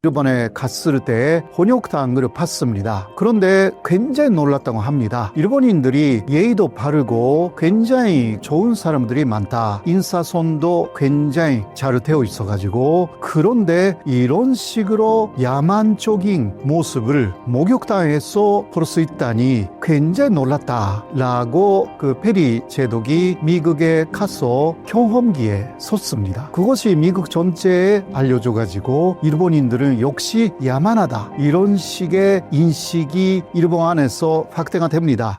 일본에 갔을 때 혼욕탕을 봤습니다. 그런데 굉장히 놀랐다고 합니다. 일본인들이 예의도 바르고 굉장히 좋은 사람들이 많다. 인사선도 굉장히 잘 되어 있어가지고, 그런데 이런 식으로 야만적인 모습을 목욕탕에서 볼 수 있다니 굉장히 놀랐다라고 그 페리 제독이 미국에 가서 경험기에 섰습니다. 그것이 미국 전체에 알려져가지고 일본인들은 역시 야만하다, 이런 식의 인식이 일본 안에서 확대가 됩니다.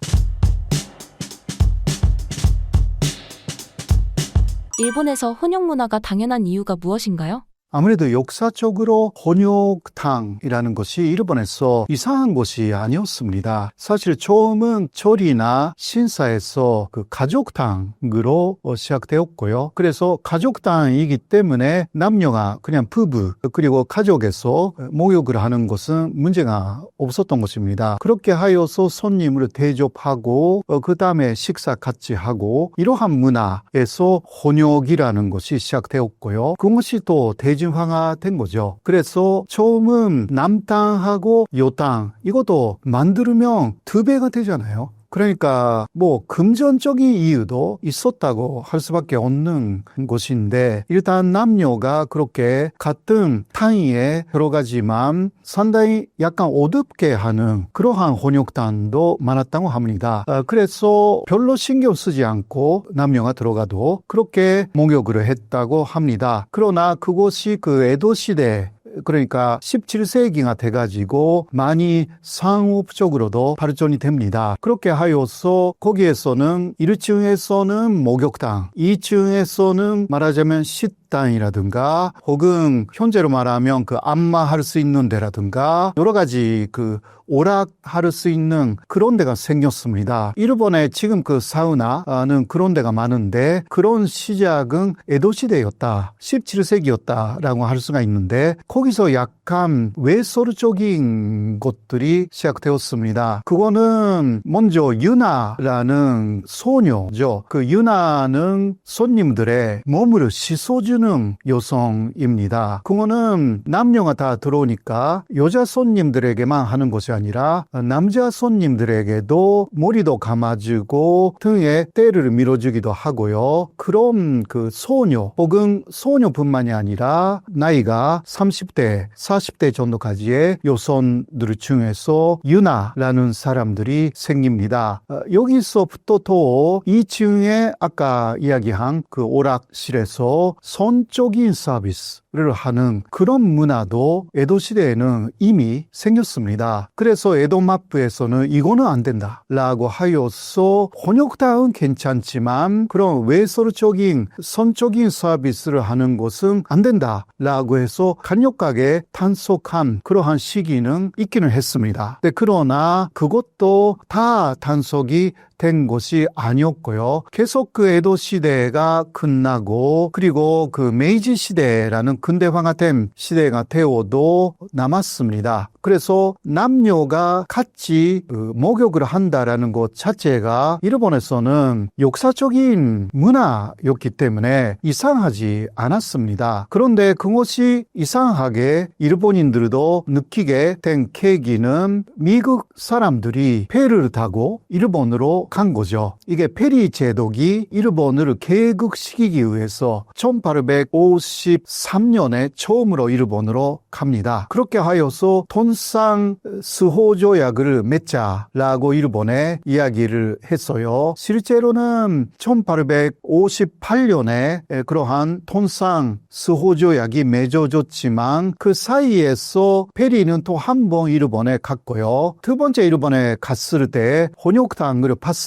일본에서 혼욕 문화가 당연한 이유가 무엇인가요? 아무래도 역사적으로 혼욕탕이라는 것이 일본에서 이상한 것이 아니었습니다. 사실 처음은 절이나 신사에서 그 가족탕으로 시작되었고요. 그래서 가족탕이기 때문에 남녀가 그냥 부부 그리고 가족에서 목욕을 하는 것은 문제가 없었던 것입니다. 그렇게 하여서 손님을 대접하고 그 다음에 식사 같이 하고, 이러한 문화에서 혼욕이라는 것이 시작되었고요. 그것이 또 대중화된 거죠. 그래서 처음은 남탕하고 여탕, 이것도 만들면 2배가 되잖아요. 그러니까 뭐 금전적인 이유도 있었다고 할 수밖에 없는 것인데, 일단 남녀가 그렇게 같은 탕위에 들어가지만 상당히 약간 어둡게 하는 그러한 혼욕탕도 많았다고 합니다. 그래서 별로 신경 쓰지 않고 남녀가 들어가도 그렇게 목욕을 했다고 합니다. 그러나 그것이 그 에도 시대, 그러니까 17세기가 돼가지고 많이 상업적으로도 발전이 됩니다. 그렇게 하여서 거기에서는 1층에서는 목욕탕, 2층에서는 말하자면 식당이라든가 혹은 현재로 말하면 그 안마할 수 있는 데라든가 여러 가지 그 오락할 수 있는 그런 데가 생겼습니다. 일본에 지금 그 사우나는 그런 데가 많은데, 그런 시작은 에도 시대였다, 17세기였다라고 할 수가 있는데, 거기서 약간 외설적인 것들이 시작되었습니다. 그거는 먼저 유나라는 소녀죠. 그 유나는 손님들의 몸을 씻어주는 여성입니다. 그거는 남녀가 다 들어오니까 여자 손님들에게만 하는 것이 아니라 남자 손님들에게도 머리도 감아주고 등에 때를 밀어주기도 하고요. 그럼 그 소녀 혹은 소녀뿐만이 아니라 나이가 30대, 40대 정도까지의 여성들 중에서 유나라는 사람들이 생깁니다. 여기서부터 또 2층에 아까 이야기한 그 오락실에서 성적인 서비스를 하는 그런 문화도 에도 시대에는 이미 생겼습니다. 그래서 에도 마프에서는 이거는 안 된다 라고 하여서 혼욕탕은 괜찮지만 그런 외설적인 성적인 서비스를 하는 것은 안 된다 라고 해서 강력하게 단속한 그러한 시기는 있기는 했습니다. 그러나 그것도 다 단속이 된 것이 아니었고요. 계속 그 에도 시대가 끝나고, 그리고 그 메이지 시대라는 근대화가 된 시대가 되어도 남았습니다. 그래서 남녀가 같이 목욕을 한다라는 것 자체가 일본에서는 역사적인 문화였기 때문에 이상하지 않았습니다. 그런데 그것이 이상하게 일본인들도 느끼게 된 계기는 미국 사람들이 배를 타고 일본으로 간 거죠. 이게 페리 제독이 일본을 개국시키기 위해서 1853년에 처음으로 일본으로 갑니다. 그렇게 하여서 돈상 스호조약을 맺자라고 일본에 이야기를 했어요. 실제로는 1858년에 그러한 돈상 스호조약이 맺어졌지만 그 사이에서 페리는 또 한 번 일본에 갔고요. 두 번째 일본에 갔을 때 혼욕탕을 봤습니다.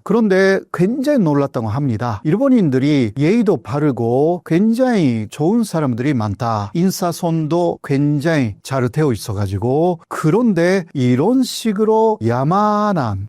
그런데 굉장히 놀랐다고 합니다. 일본인들이 예의도 바르고 굉장히 좋은 사람들이 많다. 인사선도 굉장히 잘 되어 있어가지고 가지고 그런데 이런 식으로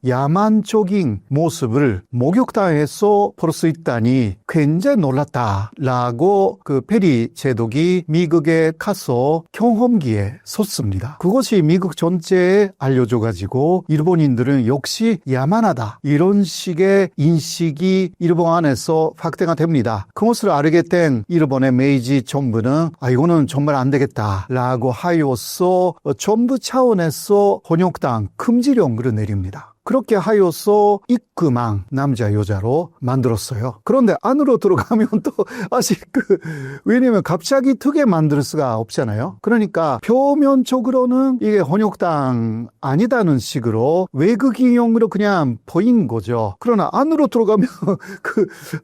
야만적인 모습을 목욕탕에서 볼 수 있다니 굉장히 놀랐다라고 그 페리 제독이 미국에 가서 경험기에 섰습니다. 그것이 미국 전체에 알려져 가지고 일본인들은 역시 야만하다 이런 식의 인식이 일본 안에서 확대가 됩니다. 그것을 알게 된 일본의 메이지 정부는 이거는 정말 안 되겠다라고 하여서 정부 차원에서 혼욕탕 금지령을 내립니다. 그렇게 하여서 입금한 남자 여자로 만들었어요. 그런데 안으로 들어가면 또 아직 왜냐면 갑자기 트게 만들 수가 없잖아요. 그러니까 표면적으로는 이게 혼욕탕 아니다는 식으로 외국인용으로 그냥 보인 거죠. 그러나 안으로 들어가면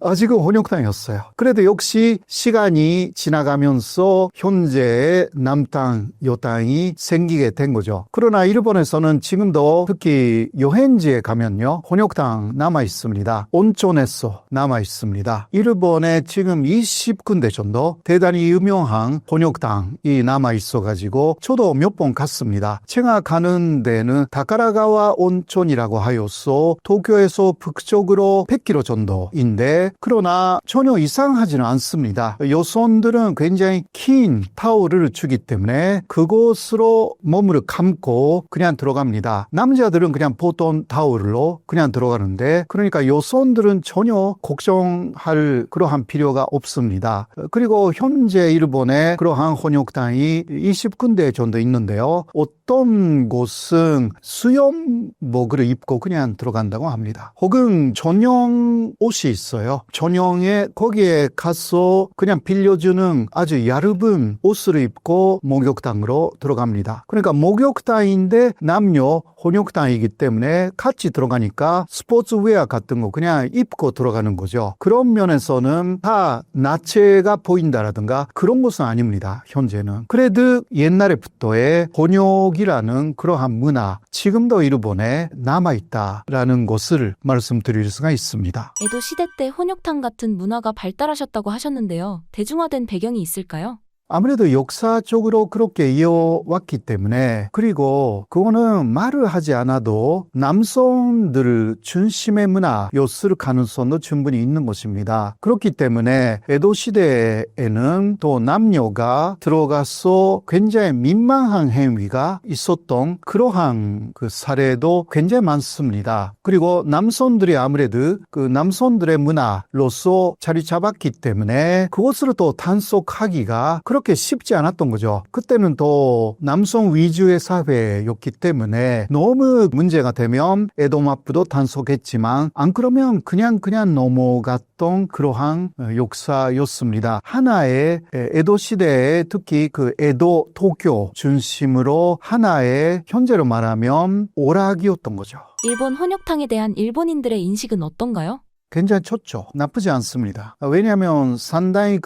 아직은 혼욕탕이었어요. 그래도 역시 시간이 지나가면서 현재의 남탕, 여탕이 생기게 된 거죠. 그러나 일본에서는 지금도 특히 여행지에 가면요, 혼욕탕 남아 있습니다. 온천에서 남아 있습니다. 일본에 지금 20군데 정도 대단히 유명한 혼욕탕이 남아 있어가지고 저도 몇 번 갔습니다. 제가 가는 데는 다카라가와 온천이라고 하여서 도쿄에서 북쪽으로 100km 정도인데 그러나 전혀 이상하지는 않습니다. 여성들은 굉장히 긴 타올을 주기 때문에 그곳으로 몸을 감고 그냥 들어갑니다. 남자들은 그냥 보통 타올로 그냥 들어가는데 그러니까 여성들은 전혀 걱정할 그러한 필요가 없습니다. 그리고 현재 일본에 그러한 혼욕탕이 20군데 정도 있는데요. 어떤 곳은 수영복을 입고 그냥 들어간다고 합니다. 혹은 전용 옷이 있어요. 전용에 거기에 가서 그냥 빌려주는 아주 얇은 옷을 입고 목욕탕으로 들어갑니다. 그러니까 목욕탕인데 남녀 혼욕탕이기 때문에 같이 들어가니까 스포츠웨어 같은 거 그냥 입고 들어가는 거죠. 그런 면에서는 다 나체가 보인다라든가 그런 것은 아닙니다. 현재는. 그래도 옛날에부터의 혼욕이라는 그러한 문화 지금도 일본에 남아있다라는 것을 말씀드릴 수가 있습니다. 에도 시대 때 혼욕탕 같은 문화가 발달하셨다고 하셨는데요. 대중화된 배경이 있을까요? 아무래도 역사적으로 그렇게 이어왔기 때문에 그리고 그거는 말을 하지 않아도 남성들 중심의 문화였을 가능성도 충분히 있는 것입니다. 그렇기 때문에 에도 시대에는 또 남녀가 들어가서 굉장히 민망한 행위가 있었던 그러한 그 사례도 굉장히 많습니다. 그리고 남성들이 아무래도 그 남성들의 문화로서 자리 잡았기 때문에 그것을 또 단속하기가 그렇게 쉽지 않았던 거죠. 그때는 또 남성 위주의 사회였기 때문에 너무 문제가 되면 에도마프도 단속했지만 안 그러면 그냥 넘어갔던 그러한 역사였습니다. 하나의 에도 시대에 특히 그 에도 도쿄 중심으로 하나의 현재로 말하면 오락이었던 거죠. 일본 혼욕탕에 대한 일본인들의 인식은 어떤가요? 굉장히 좋죠. 나쁘지 않습니다. 왜냐하면 상당히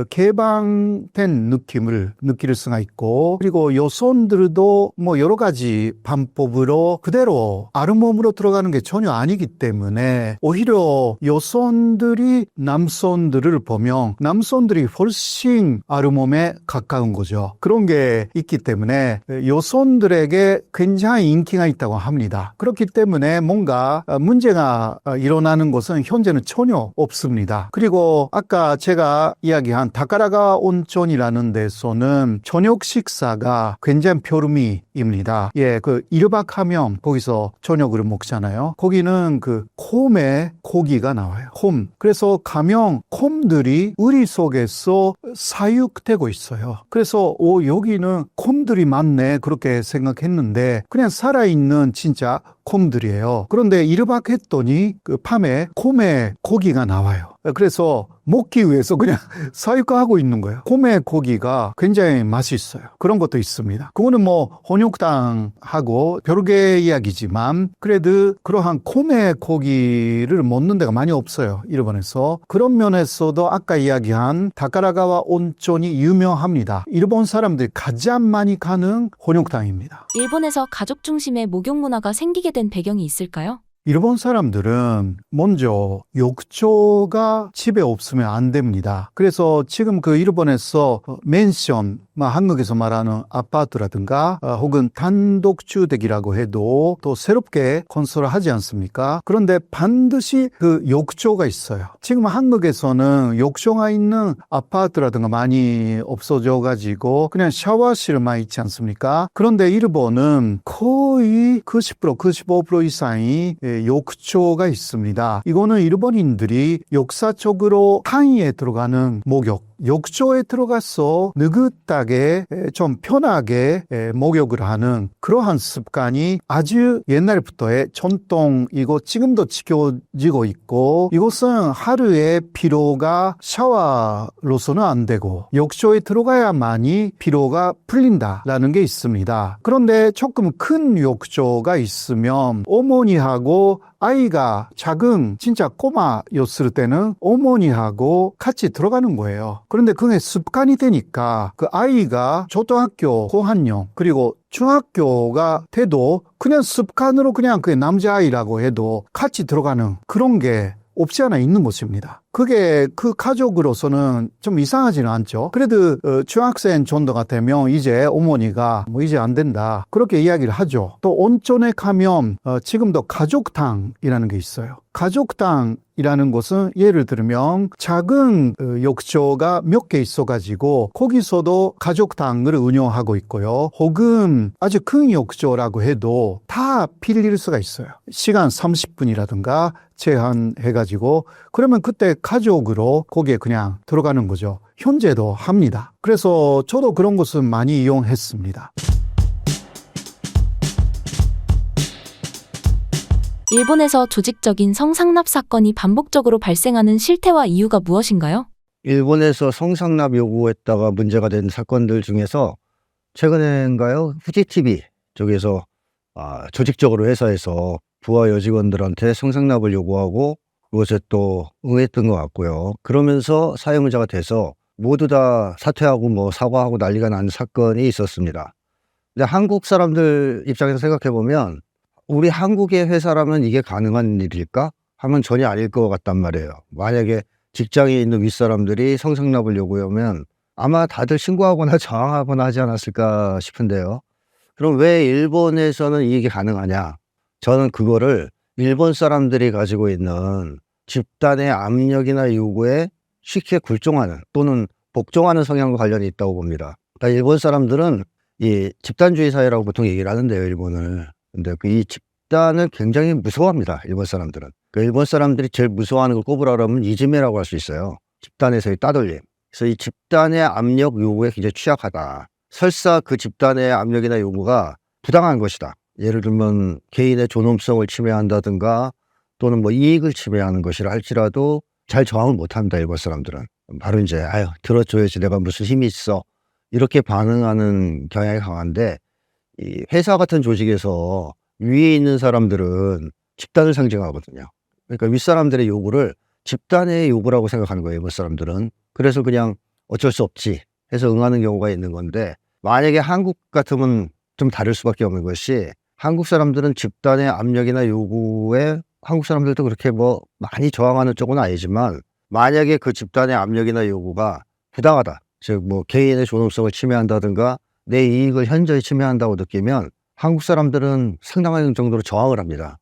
개방된 느낌을 느낄 수가 있고 그리고 여성들도 뭐 여러 가지 방법으로 그대로 아름몸으로 들어가는 게 전혀 아니기 때문에 오히려 여성들이 남성들을 보면 남성들이 훨씬 아름몸에 가까운 거죠. 그런 게 있기 때문에 여성들에게 굉장히 인기가 있다고 합니다. 그렇기 때문에 뭔가 문제가 일어나는 것은 현재는 전혀 없습니다. 그리고 아까 제가 이야기한 다카라가 온천이라는 데서는 저녁 식사가 굉장히 별미입니다. 예, 1박 하면 거기서 저녁을 먹잖아요. 거기는 콤의 고기가 나와요. 콤. 그래서 가면 콤들이 우리 속에서 사육되고 있어요. 그래서 여기는 콤들이 많네 그렇게 생각했는데 그냥 살아있는 진짜 콤들이에요. 그런데 1박 했더니 밤에 콤의 고기가 나와요. 그래서 먹기 위해서 그냥 사육하고 있는 거예요. 콤의 고기가 굉장히 맛있어요. 그런 것도 있습니다. 그거는 뭐 혼욕탕하고 별개의 이야기지만 그래도 그러한 콤의 고기를 먹는 데가 많이 없어요. 일본에서. 그런 면에서도 아까 이야기한 다카라가와 온천이 유명합니다. 일본 사람들이 가장 많이 가는 혼욕탕입니다. 일본에서 가족 중심의 목욕 문화가 생기게 된 배경이 있을까요? 일본 사람들은 먼저 욕조가 집에 없으면 안 됩니다. 그래서 지금 일본에서 맨션 한국에서 말하는 아파트라든가 혹은 단독주택이라고 해도 또 새롭게 건설을 하지 않습니까? 그런데 반드시 그 욕조가 있어요. 지금 한국에서는 욕조가 있는 아파트라든가 많이 없어져 가지고 그냥 샤워실만 있지 않습니까? 그런데 일본은 거의 90%, 95% 이상이 욕조가 있습니다. 이거는 일본인들이 역사적으로 탕에 들어가는 목욕, 욕조에 들어가서 느긋하게 좀 편하게 목욕을 하는 그러한 습관이 아주 옛날부터의 전통이고 지금도 지켜지고 있고, 이것은 하루에 피로가 샤워로서는 안 되고 욕조에 들어가야만이 피로가 풀린다라는 게 있습니다. 그런데 조금 큰 욕조가 있으면 어머니하고 아이가 작은 진짜 꼬마였을 때는 어머니하고 같이 들어가는 거예요. 그런데 그게 습관이 되니까 그 아이가 초등학교 고학년 그리고 중학교가 돼도 그냥 습관으로 그냥 그 남자아이라고 해도 같이 들어가는 그런 게 없지 않아 있는 것입니다. 그게 그 가족으로서는 좀 이상하지는 않죠. 그래도 중학생 정도가 되면 이제 어머니가 이제 안 된다 그렇게 이야기를 하죠. 또 온천에 가면 지금도 가족탕이라는 게 있어요. 가족탕이라는 것은 예를 들면 작은 욕조가 몇 개 있어가지고 거기서도 가족탕을 운영하고 있고요. 혹은 아주 큰 욕조라고 해도 다 빌릴 수가 있어요. 시간 30분이라든가 제한해가지고 그러면 그때 가족으로 거기에 그냥 들어가는 거죠. 현재도 합니다. 그래서 저도 그런 것은 많이 이용했습니다. 일본에서 조직적인 성상납 사건이 반복적으로 발생하는 실태와 이유가 무엇인가요? 일본에서 성상납 요구했다가 문제가 된 사건들 중에서 최근엔가요? 후지TV 쪽에서 조직적으로 회사에서 부하 여직원들한테 성상납을 요구하고 그것에 또 응했던 것 같고요. 그러면서 사회문제가 돼서 모두 다 사퇴하고 사과하고 난리가 난 사건이 있었습니다. 근데 한국 사람들 입장에서 생각해보면 우리 한국의 회사라면 이게 가능한 일일까? 하면 전혀 아닐 것 같단 말이에요. 만약에 직장에 있는 윗사람들이 성상납을 요구하면 아마 다들 신고하거나 저항하거나 하지 않았을까 싶은데요. 그럼 왜 일본에서는 이게 가능하냐? 저는 그거를 일본 사람들이 가지고 있는 집단의 압력이나 요구에 쉽게 굴종하는 또는 복종하는 성향과 관련이 있다고 봅니다. 그러니까 일본 사람들은 이 집단주의 사회라고 보통 얘기를 하는데요, 일본을. 근데 이 집단을 굉장히 무서워합니다, 일본 사람들은. 일본 사람들이 제일 무서워하는 걸 꼽으라면 이즈메라고 할 수 있어요. 집단에서의 따돌림. 그래서 이 집단의 압력 요구에 굉장히 취약하다. 설사 그 집단의 압력이나 요구가 부당한 것이다. 예를 들면 개인의 존엄성을 침해한다든가 또는 이익을 침해하는 것이라 할지라도 잘 저항을 못합니다, 일본 사람들은. 바로 이제 들어줘야지 내가 무슨 힘이 있어 이렇게 반응하는 경향이 강한데, 이 회사 같은 조직에서 위에 있는 사람들은 집단을 상징하거든요. 그러니까 윗사람들의 요구를 집단의 요구라고 생각하는 거예요, 일본 사람들은. 그래서 그냥 어쩔 수 없지 해서 응하는 경우가 있는 건데, 만약에 한국 같으면 좀 다를 수밖에 없는 것이, 한국 사람들은 집단의 압력이나 요구에 한국 사람들도 그렇게 많이 저항하는 쪽은 아니지만, 만약에 그 집단의 압력이나 요구가 부당하다, 즉 개인의 존엄성을 침해한다든가 내 이익을 현저히 침해한다고 느끼면 한국 사람들은 상당한 정도로 저항을 합니다.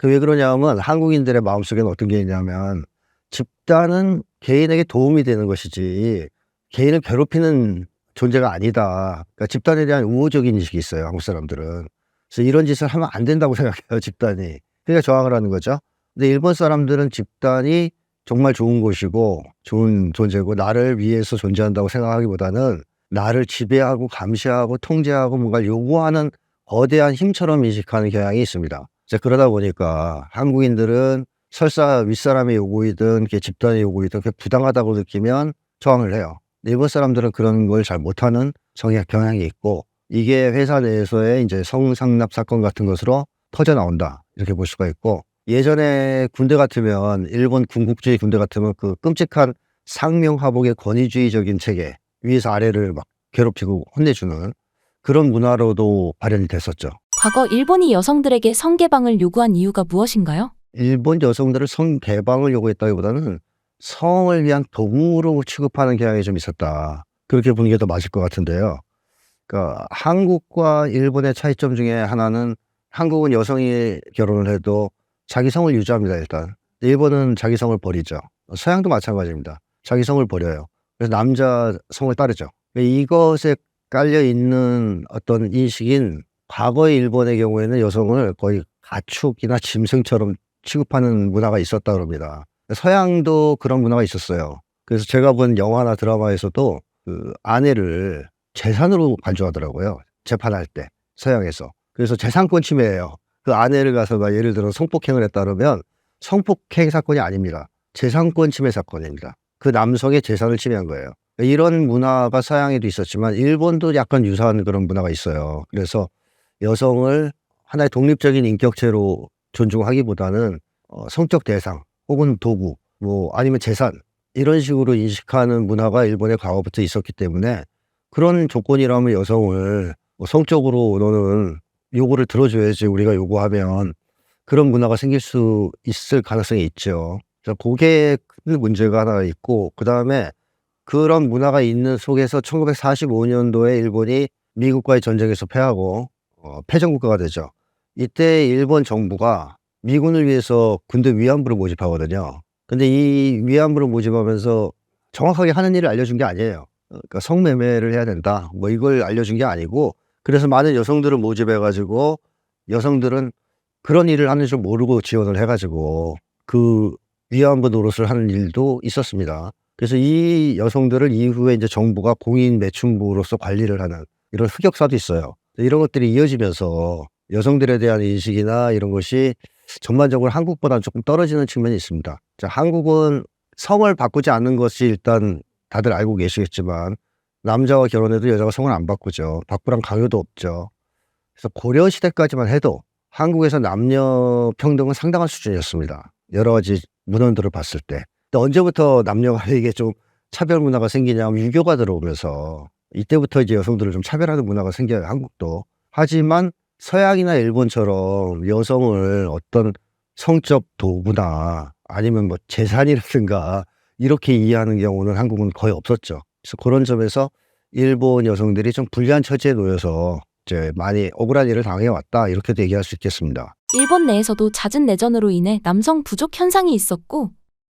왜 그러냐면 한국인들의 마음속에는 어떤 게 있냐면, 집단은 개인에게 도움이 되는 것이지 개인을 괴롭히는 존재가 아니다. 그러니까 집단에 대한 우호적인 인식이 있어요, 한국 사람들은. 그래서 이런 짓을 하면 안 된다고 생각해요, 집단이. 그러니까 저항을 하는 거죠. 근데 일본 사람들은 집단이 정말 좋은 곳이고 좋은 존재고 나를 위해서 존재한다고 생각하기보다는 나를 지배하고 감시하고 통제하고 뭔가 요구하는 거대한 힘처럼 인식하는 경향이 있습니다. 그러다 보니까 한국인들은 설사 윗사람의 요구이든 집단의 요구이든 그게 부당하다고 느끼면 저항을 해요. 일본 사람들은 그런 걸 잘 못하는 경향이 있고, 이게 회사 내에서의 이제 성상납 사건 같은 것으로 터져 나온다, 이렇게 볼 수가 있고, 예전에 군대 같으면 일본 군국주의 군대 같으면 그 끔찍한 상명하복의 권위주의적인 체계, 위에서 아래를 괴롭히고 혼내주는 그런 문화로도 발현이 됐었죠. 과거 일본이 여성들에게 성개방을 요구한 이유가 무엇인가요? 일본 여성들을 성개방을 요구했다기보다는 성을 위한 도구로 취급하는 경향이 좀 있었다. 그렇게 보는 게 더 맞을 것 같은데요. 그러니까 한국과 일본의 차이점 중에 하나는 한국은 여성이 결혼을 해도 자기 성을 유지합니다, 일단. 일본은 자기 성을 버리죠. 서양도 마찬가지입니다. 자기 성을 버려요. 그래서 남자 성을 따르죠. 이것에 깔려 있는 어떤 인식인 과거의 일본의 경우에는 여성을 거의 가축이나 짐승처럼 취급하는 문화가 있었다 그럽니다. 서양도 그런 문화가 있었어요. 그래서 제가 본 영화나 드라마에서도 그 아내를 재산으로 간주하더라고요. 재판할 때 서양에서. 그래서 재산권 침해예요. 그 아내를 가서 막 예를 들어 성폭행을 했다 그러면 성폭행 사건이 아닙니다. 재산권 침해 사건입니다. 그 남성의 재산을 침해한 거예요. 이런 문화가 서양에도 있었지만 일본도 약간 유사한 그런 문화가 있어요. 그래서 여성을 하나의 독립적인 인격체로 존중하기보다는 성적 대상 혹은 도구 뭐 아니면 재산 이런 식으로 인식하는 문화가 일본에 과거부터 있었기 때문에 그런 조건이라면 여성을 뭐 성적으로 너는 요구를 들어줘야지 우리가 요구하면 그런 문화가 생길 수 있을 가능성이 있죠. 그래서 그게 큰 문제가 하나 있고 그다음에 그런 문화가 있는 속에서 1945년도에 일본이 미국과의 전쟁에서 패하고 패전국가가 되죠. 이때 일본 정부가 미군을 위해서 군대 위안부를 모집하거든요. 근데 이 위안부를 모집하면서 정확하게 하는 일을 알려준 게 아니에요. 그러니까 성매매를 해야 된다. 뭐 이걸 알려준 게 아니고 그래서 많은 여성들을 모집해가지고 여성들은 그런 일을 하는 줄 모르고 지원을 해가지고 그 위안부 노릇을 하는 일도 있었습니다. 그래서 이 여성들을 이후에 이제 정부가 공인 매춘부로서 관리를 하는 이런 흑역사도 있어요. 이런 것들이 이어지면서 여성들에 대한 인식이나 이런 것이 전반적으로 한국보다는 조금 떨어지는 측면이 있습니다. 자, 한국은 성을 바꾸지 않는 것이 일단 다들 알고 계시겠지만 남자와 결혼해도 여자가 성을 안 바꾸죠. 바꾸란 강요도 없죠. 그래서 고려 시대까지만 해도 한국에서 남녀 평등은 상당한 수준이었습니다. 여러 가지 문헌들을 봤을 때. 근데 언제부터 남녀가 이게 좀 차별 문화가 생기냐면 유교가 들어오면서 이때부터 이제 여성들을 좀 차별하는 문화가 생겨요, 한국도. 하지만 서양이나 일본처럼 여성을 어떤 성적 도구나 아니면 뭐 재산이라든가 이렇게 이해하는 경우는 한국은 거의 없었죠. 그래서 그런 점에서 일본 여성들이 좀 불리한 처지에 놓여서 이제 많이 억울한 일을 당해왔다 이렇게도 얘기할 수 있겠습니다. 일본 내에서도 잦은 내전으로 인해 남성 부족 현상이 있었고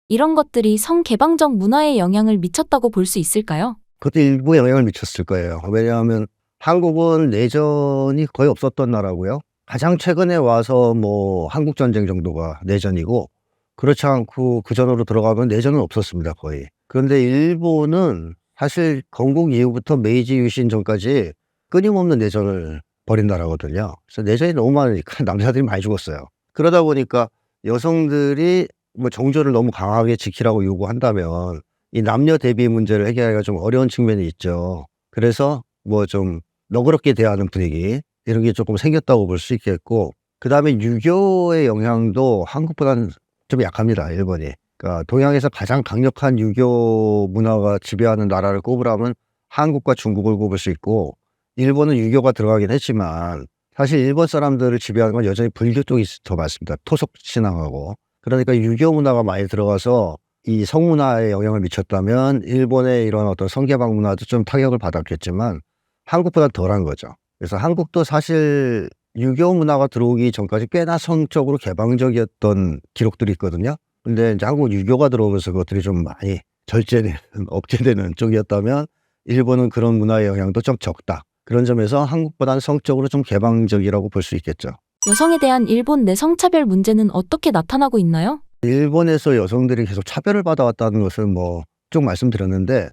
이런 것들이 성개방적 문화에 영향을 미쳤다고 볼 수 있을까요? 그것도 일부 영향을 미쳤을 거예요. 왜냐하면 한국은 내전이 거의 없었던 나라고요. 가장 최근에 와서 뭐 한국전쟁 정도가 내전이고 그렇지 않고 그 전으로 들어가면 내전은 없었습니다, 거의. 그런데 일본은 사실 건국 이후부터 메이지 유신 전까지 끊임없는 내전을 벌인 나라거든요. 그래서 내전이 너무 많으니까 남자들이 많이 죽었어요. 그러다 보니까 여성들이 뭐 정조를 너무 강하게 지키라고 요구한다면 이 남녀 대비 문제를 해결하기가 좀 어려운 측면이 있죠. 그래서 뭐 좀 너그럽게 대하는 분위기 이런 게 조금 생겼다고 볼 수 있겠고 그다음에 유교의 영향도 한국보다는 좀 약합니다, 일본이. 그러니까 동양에서 가장 강력한 유교 문화가 지배하는 나라를 꼽으라면 한국과 중국을 꼽을 수 있고 일본은 유교가 들어가긴 했지만 사실 일본 사람들을 지배하는 건 여전히 불교 쪽이 더 많습니다. 토속 신앙하고. 그러니까 유교 문화가 많이 들어가서 이 성문화에 영향을 미쳤다면 일본의 이런 어떤 성개방 문화도 좀 타격을 받았겠지만 한국보다 덜한 거죠. 그래서 한국도 사실 유교 문화가 들어오기 전까지 꽤나 성적으로 개방적이었던 기록들이 있거든요. 근데 이제 한국 유교가 들어오면서 그것들이 좀 많이 절제되는, 억제되는 쪽이었다면 일본은 그런 문화의 영향도 좀 적다. 그런 점에서 한국보다는 성적으로 좀 개방적이라고 볼 수 있겠죠. 여성에 대한 일본 내 성차별 문제는 어떻게 나타나고 있나요? 일본에서 여성들이 계속 차별을 받아왔다는 것을 뭐 쭉 말씀드렸는데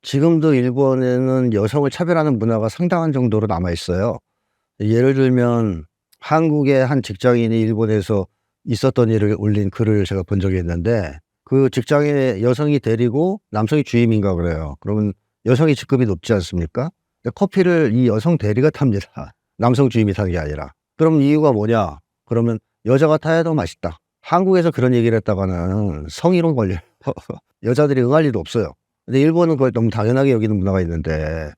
지금도 일본에는 여성을 차별하는 문화가 상당한 정도로 남아있어요. 예를 들면 한국의 한 직장인이 일본에서 있었던 일을 올린 글을 제가 본 적이 있는데 그 직장에 여성이 대리고 남성이 주임인가 그래요. 그러면 여성이 직급이 높지 않습니까? 근데 커피를 이 여성 대리가 탑니다. 남성 주임이 타는 게 아니라. 그럼 이유가 뭐냐? 그러면 여자가 타야 더 맛있다. 한국에서 그런 얘기를 했다가는 성희롱 걸려요. 여자들이 응할 일도 없어요. 근데 일본은 그걸 너무 당연하게 여기는 문화가 있는데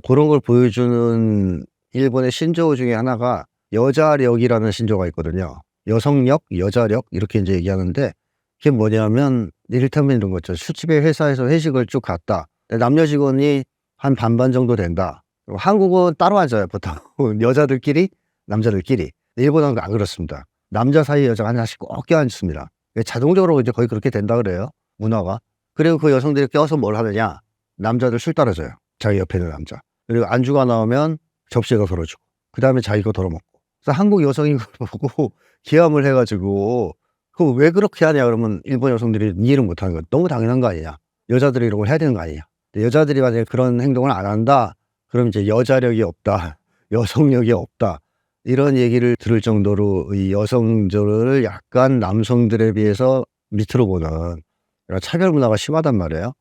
그런 걸 보여주는 일본의 신조어 중에 하나가 여자력이라는 신조어가 있거든요. 여성력, 여자력 이렇게 이제 얘기하는데 그게 뭐냐면 이를테면 이런 거죠. 술집에 회사에서 회식을 쭉 갔다. 남녀 직원이 한 반반 정도 된다. 한국은 따로 앉아요, 보통. 여자들끼리, 남자들끼리. 일본은 안 그렇습니다. 남자 사이 여자가 하나씩 꼭 껴앉습니다. 자동적으로 이제 거의 그렇게 된다 그래요, 문화가. 그리고 그 여성들이 껴서 뭘 하느냐? 남자들 술 따라줘요. 자기 옆에 있는 남자. 그리고 안주가 나오면 접시에다 덜어주고, 그 다음에 자기가 덜어먹고. 그래서 한국 여성이 그걸 보고 기함을 해가지고, 그거 왜 그렇게 하냐? 그러면 일본 여성들이 이해를 못하는 거야. 너무 당연한 거 아니냐? 여자들이 이런 걸 해야 되는 거 아니냐? 여자들이 만약에 그런 행동을 안 한다, 그럼 이제 여자력이 없다, 여성력이 없다, 이런 얘기를 들을 정도로 이 여성들을 약간 남성들에 비해서 밑으로 보는 이런 차별 문화가 심하단 말이에요.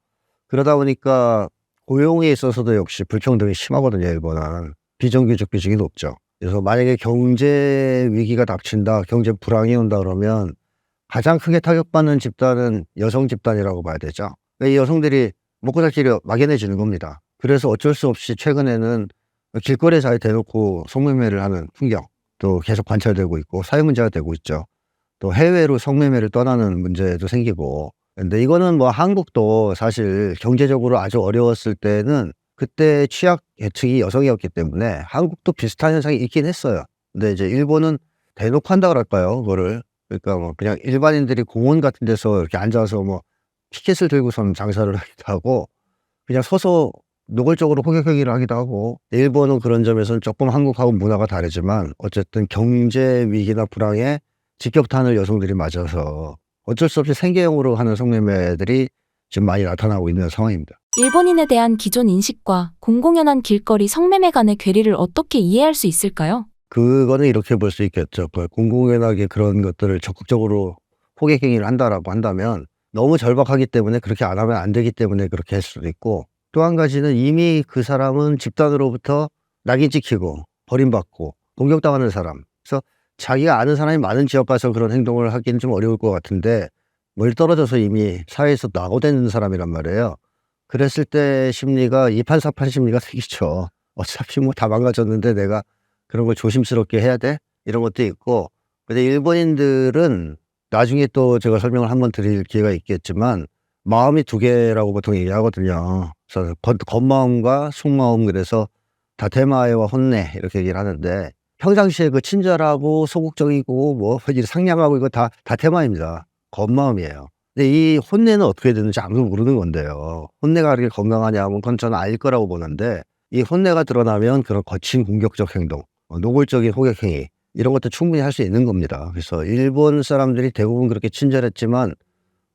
그러다 보니까 고용에 있어서도 역시 불평등이 심하거든요, 일본은. 비정규직 비중이 높죠. 그래서 만약에 경제 위기가 닥친다, 경제 불황이 온다 그러면 가장 크게 타격받는 집단은 여성 집단이라고 봐야 되죠. 이 여성들이 먹고 살 길을 막연해 지는 겁니다. 그래서 어쩔 수 없이 최근에는 길거리에 대놓고 성매매를 하는 풍경도 계속 관찰되고 있고 사회 문제가 되고 있죠. 또 해외로 성매매를 떠나는 문제도 생기고. 근데 이거는 뭐 한국도 사실 경제적으로 아주 어려웠을 때는 그때 취약 계층이 여성이었기 때문에 한국도 비슷한 현상이 있긴 했어요. 근데 이제 일본은 대놓고 한다 그럴까요, 그거를. 그러니까 뭐 그냥 일반인들이 공원 같은 데서 이렇게 앉아서 뭐 피켓을 들고선 장사를 하기도 하고 그냥 서서 노골적으로 호객 행위를 하기도 하고. 일본은 그런 점에서는 조금 한국하고 문화가 다르지만 어쨌든 경제 위기나 불황에 직격탄을 여성들이 맞아서 어쩔 수 없이 생계형으로 하는 성매매들이 지금 많이 나타나고 있는 상황입니다. 일본인에 대한 기존 인식과 공공연한 길거리 성매매 간의 괴리를 어떻게 이해할 수 있을까요? 그거는 이렇게 볼 수 있겠죠. 공공연하게 그런 것들을 적극적으로 호객 행위를 한다라고 한다면 너무 절박하기 때문에 그렇게 안 하면 안 되기 때문에 그렇게 할 수도 있고, 또 한 가지는 이미 그 사람은 집단으로부터 낙인 찍히고 버림받고 공격당하는 사람. 그래서 자기가 아는 사람이 많은 지역 가서 그런 행동을 하기는 좀 어려울 것 같은데 멀리 떨어져서 이미 사회에서 낙오되는 사람이란 말이에요. 그랬을 때 심리가 이판사판 심리가 생기죠. 어차피 뭐 다 망가졌는데 내가 그런 걸 조심스럽게 해야 돼? 이런 것도 있고. 근데 일본인들은 나중에 또 제가 설명을 한번 드릴 기회가 있겠지만 마음이 두 개라고 보통 얘기하거든요. 그래서 겉마음과 속마음, 그래서 다테마에와 혼내 이렇게 얘기를 하는데 평상시에 그 친절하고 소극적이고 뭐 상냥하고 이거 다 다테마입니다. 겉마음이에요. 근데 이 혼내는 어떻게 되는지 아무도 모르는 건데요. 혼내가 그렇게 건강하냐 하면 그건 저는 알 거라고 보는데 이 혼내가 드러나면 그런 거친 공격적 행동, 노골적인 호객 행위 이런 것도 충분히 할 수 있는 겁니다. 그래서 일본 사람들이 대부분 그렇게 친절했지만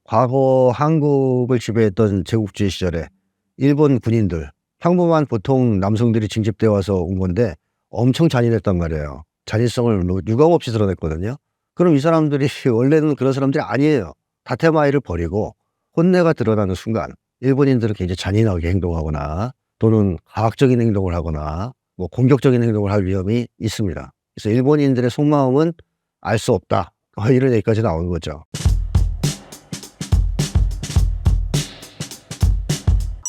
과거 한국을 지배했던 제국주의 시절에 일본 군인들, 평범한 보통 남성들이 징집되어 와서 온 건데 엄청 잔인했단 말이에요. 잔인성을 유감없이 드러냈거든요. 그럼 이 사람들이 원래는 그런 사람들이 아니에요. 다테마이를 버리고 혼내가 드러나는 순간 일본인들은 굉장히 잔인하게 행동하거나 또는 가학적인 행동을 하거나 뭐 공격적인 행동을 할 위험이 있습니다. 그래서 일본인들의 속마음은 알 수 없다, 이런 얘기까지 나오는 거죠.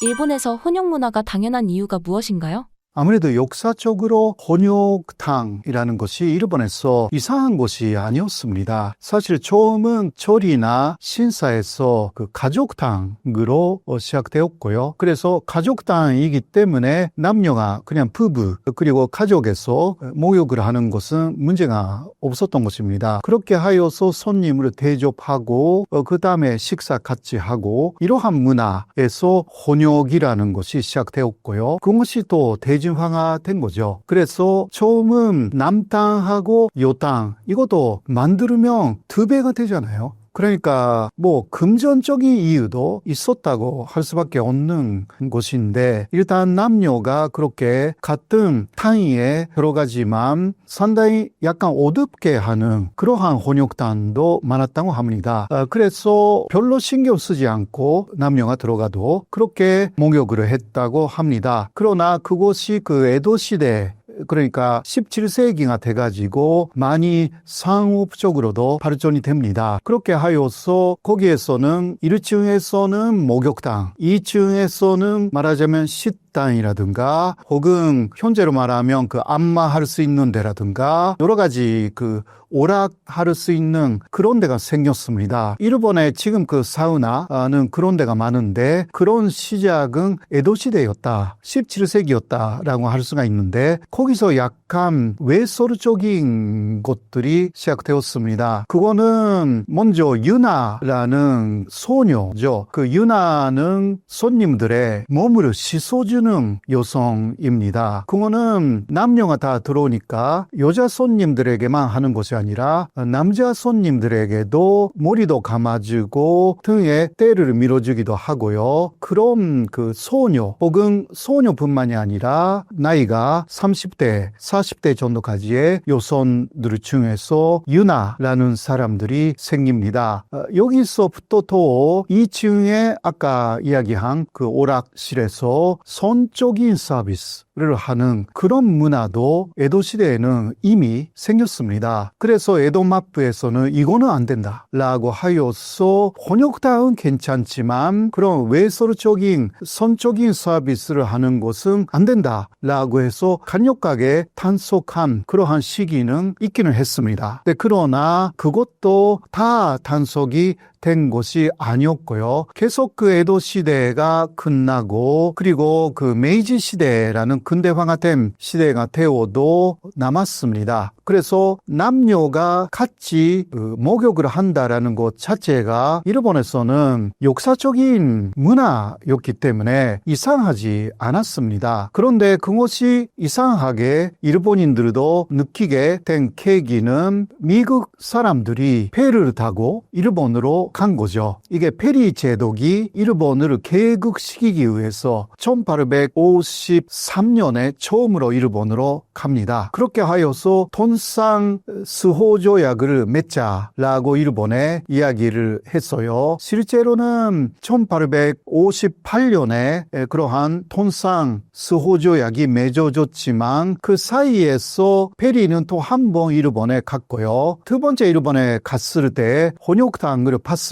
일본에서 혼용 문화가 당연한 이유가 무엇인가요? 아무래도 역사적으로 혼욕탕이라는 것이 일본에서 이상한 것이 아니었습니다. 사실 처음은 절이나 신사에서 그 가족탕으로 시작되었고요. 그래서 가족탕이기 때문에 남녀가 그냥 부부 그리고 가족에서 목욕을 하는 것은 문제가 없었던 것입니다. 그렇게 하여서 손님을 대접하고 그 다음에 식사 같이 하고 이러한 문화에서 혼욕이라는 것이 시작되었고요. 그것이 또 대중화된 거죠. 그래서 처음은 남탕하고 여탕 이것도 만들면 2배가 되잖아요. 그러니까 뭐 금전적인 이유도 있었다고 할 수밖에 없는 것인데 일단 남녀가 그렇게 같은 탕위에 들어가지만 상당히 약간 어둡게 하는 그러한 혼욕탕도 많았다고 합니다. 그래서 별로 신경 쓰지 않고 남녀가 들어가도 그렇게 목욕을 했다고 합니다. 그러나 그것이 그 에도 시대 그러니까 17세기가 돼가지고 많이 상업적으로도 발전이 됩니다. 그렇게 하여서 거기에서는 1층에서는 목욕탕, 2층에서는 말하자면 목욕탕이라든가 혹은 현재로 말하면 그 안마할 수 있는 데라든가 여러 가지 그 오락할 수 있는 그런 데가 생겼습니다. 일본에 지금 그 사우나는 그런 데가 많은데 그런 시작은 에도 시대였다. 17세기였다라고 할 수가 있는데 거기서 약간 외설적인 것들이 시작되었습니다. 그거는 먼저 유나라는 소녀죠. 그 유나는 손님들의 몸을 씻어주는 여성입니다. 그거는 남녀가 다 들어오니까 여자 손님들에게만 하는 것이 아니라 남자 손님들에게도 머리도 감아주고 등에 때를 밀어주기도 하고요. 그럼 그 소녀 혹은 소녀뿐만이 아니라 나이가 30대, 40대 정도까지의 여성들 중에서 유나라는 사람들이 생깁니다. 여기서부터 또 2층에 아까 이야기한 그 오락실에서 선적인 서비스를 하는 그런 문화도 에도 시대에는 이미 생겼습니다. 그래서 에도 마부에서는 이거는 안 된다 라고 하여서 혼욕탕은 괜찮지만 그런 외설적인 선적인 서비스를 하는 것은 안 된다 라고 해서 강력하게 단속한 그러한 시기는 있기는 했습니다. 그러나 그것도 다 단속이 된 것이 아니었고요. 계속 그 에도 시대가 끝나고 그리고 그 메이지 시대라는 근대화가 된 시대가 되어도 남았습니다. 그래서 남녀가 같이 목욕을 한다라는 것 자체가 일본에서는 역사적인 문화였기 때문에 이상하지 않았습니다. 그런데 그것이 이상하게 일본인들도 느끼게 된 계기는 미국 사람들이 배를 타고 일본으로 간 거죠. 이게 페리 제독이 일본을 개국시키기 위해서 1853년에 처음으로 일본으로 갑니다. 그렇게 하여서 돈상 스호조약을 맺자라고 일본에 이야기를 했어요. 실제로는 1858년에 그러한 돈상 스호조약이 맺어졌지만 그 사이에서 페리는 또 한 번 일본에 갔고요. 두 번째 일본에 갔을 때 혼욕탕을 봤습니다.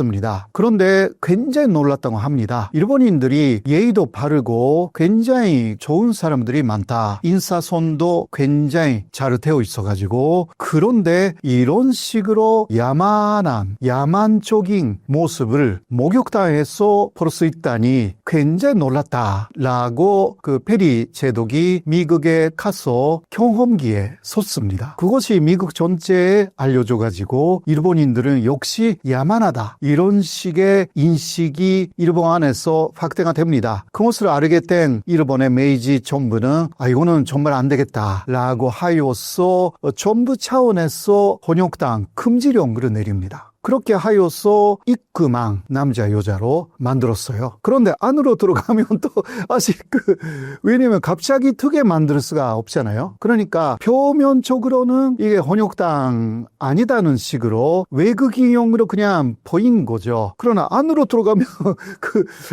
그런데 굉장히 놀랐다고 합니다. 일본인들이 예의도 바르고 굉장히 좋은 사람들이 많다. 인사선도 굉장히 잘 되어 있어가지고 그런데 이런 식으로 야만적인 모습을 목욕탕에서 볼 수 있다니 굉장히 놀랐다라고 그 페리 제독이 미국에 가서 경험기에 섰습니다. 그것이 미국 전체에 알려져가지고 일본인들은 역시 야만하다 이런 식의 인식이 일본 안에서 확대가 됩니다. 그것을 알게 된 일본의 메이지 정부는 이거는 정말 안 되겠다라고 하여서 정부 차원에서 혼욕탕 금지령을 내립니다. 그렇게 하여서 입금한 남자 여자로 만들었어요. 그런데 안으로 들어가면 또 아직 왜냐면 갑자기 트게 만들 수가 없잖아요. 그러니까 표면적으로는 이게 혼욕탕 아니다는 식으로 외국인용으로 그냥 보인 거죠. 그러나 안으로 들어가면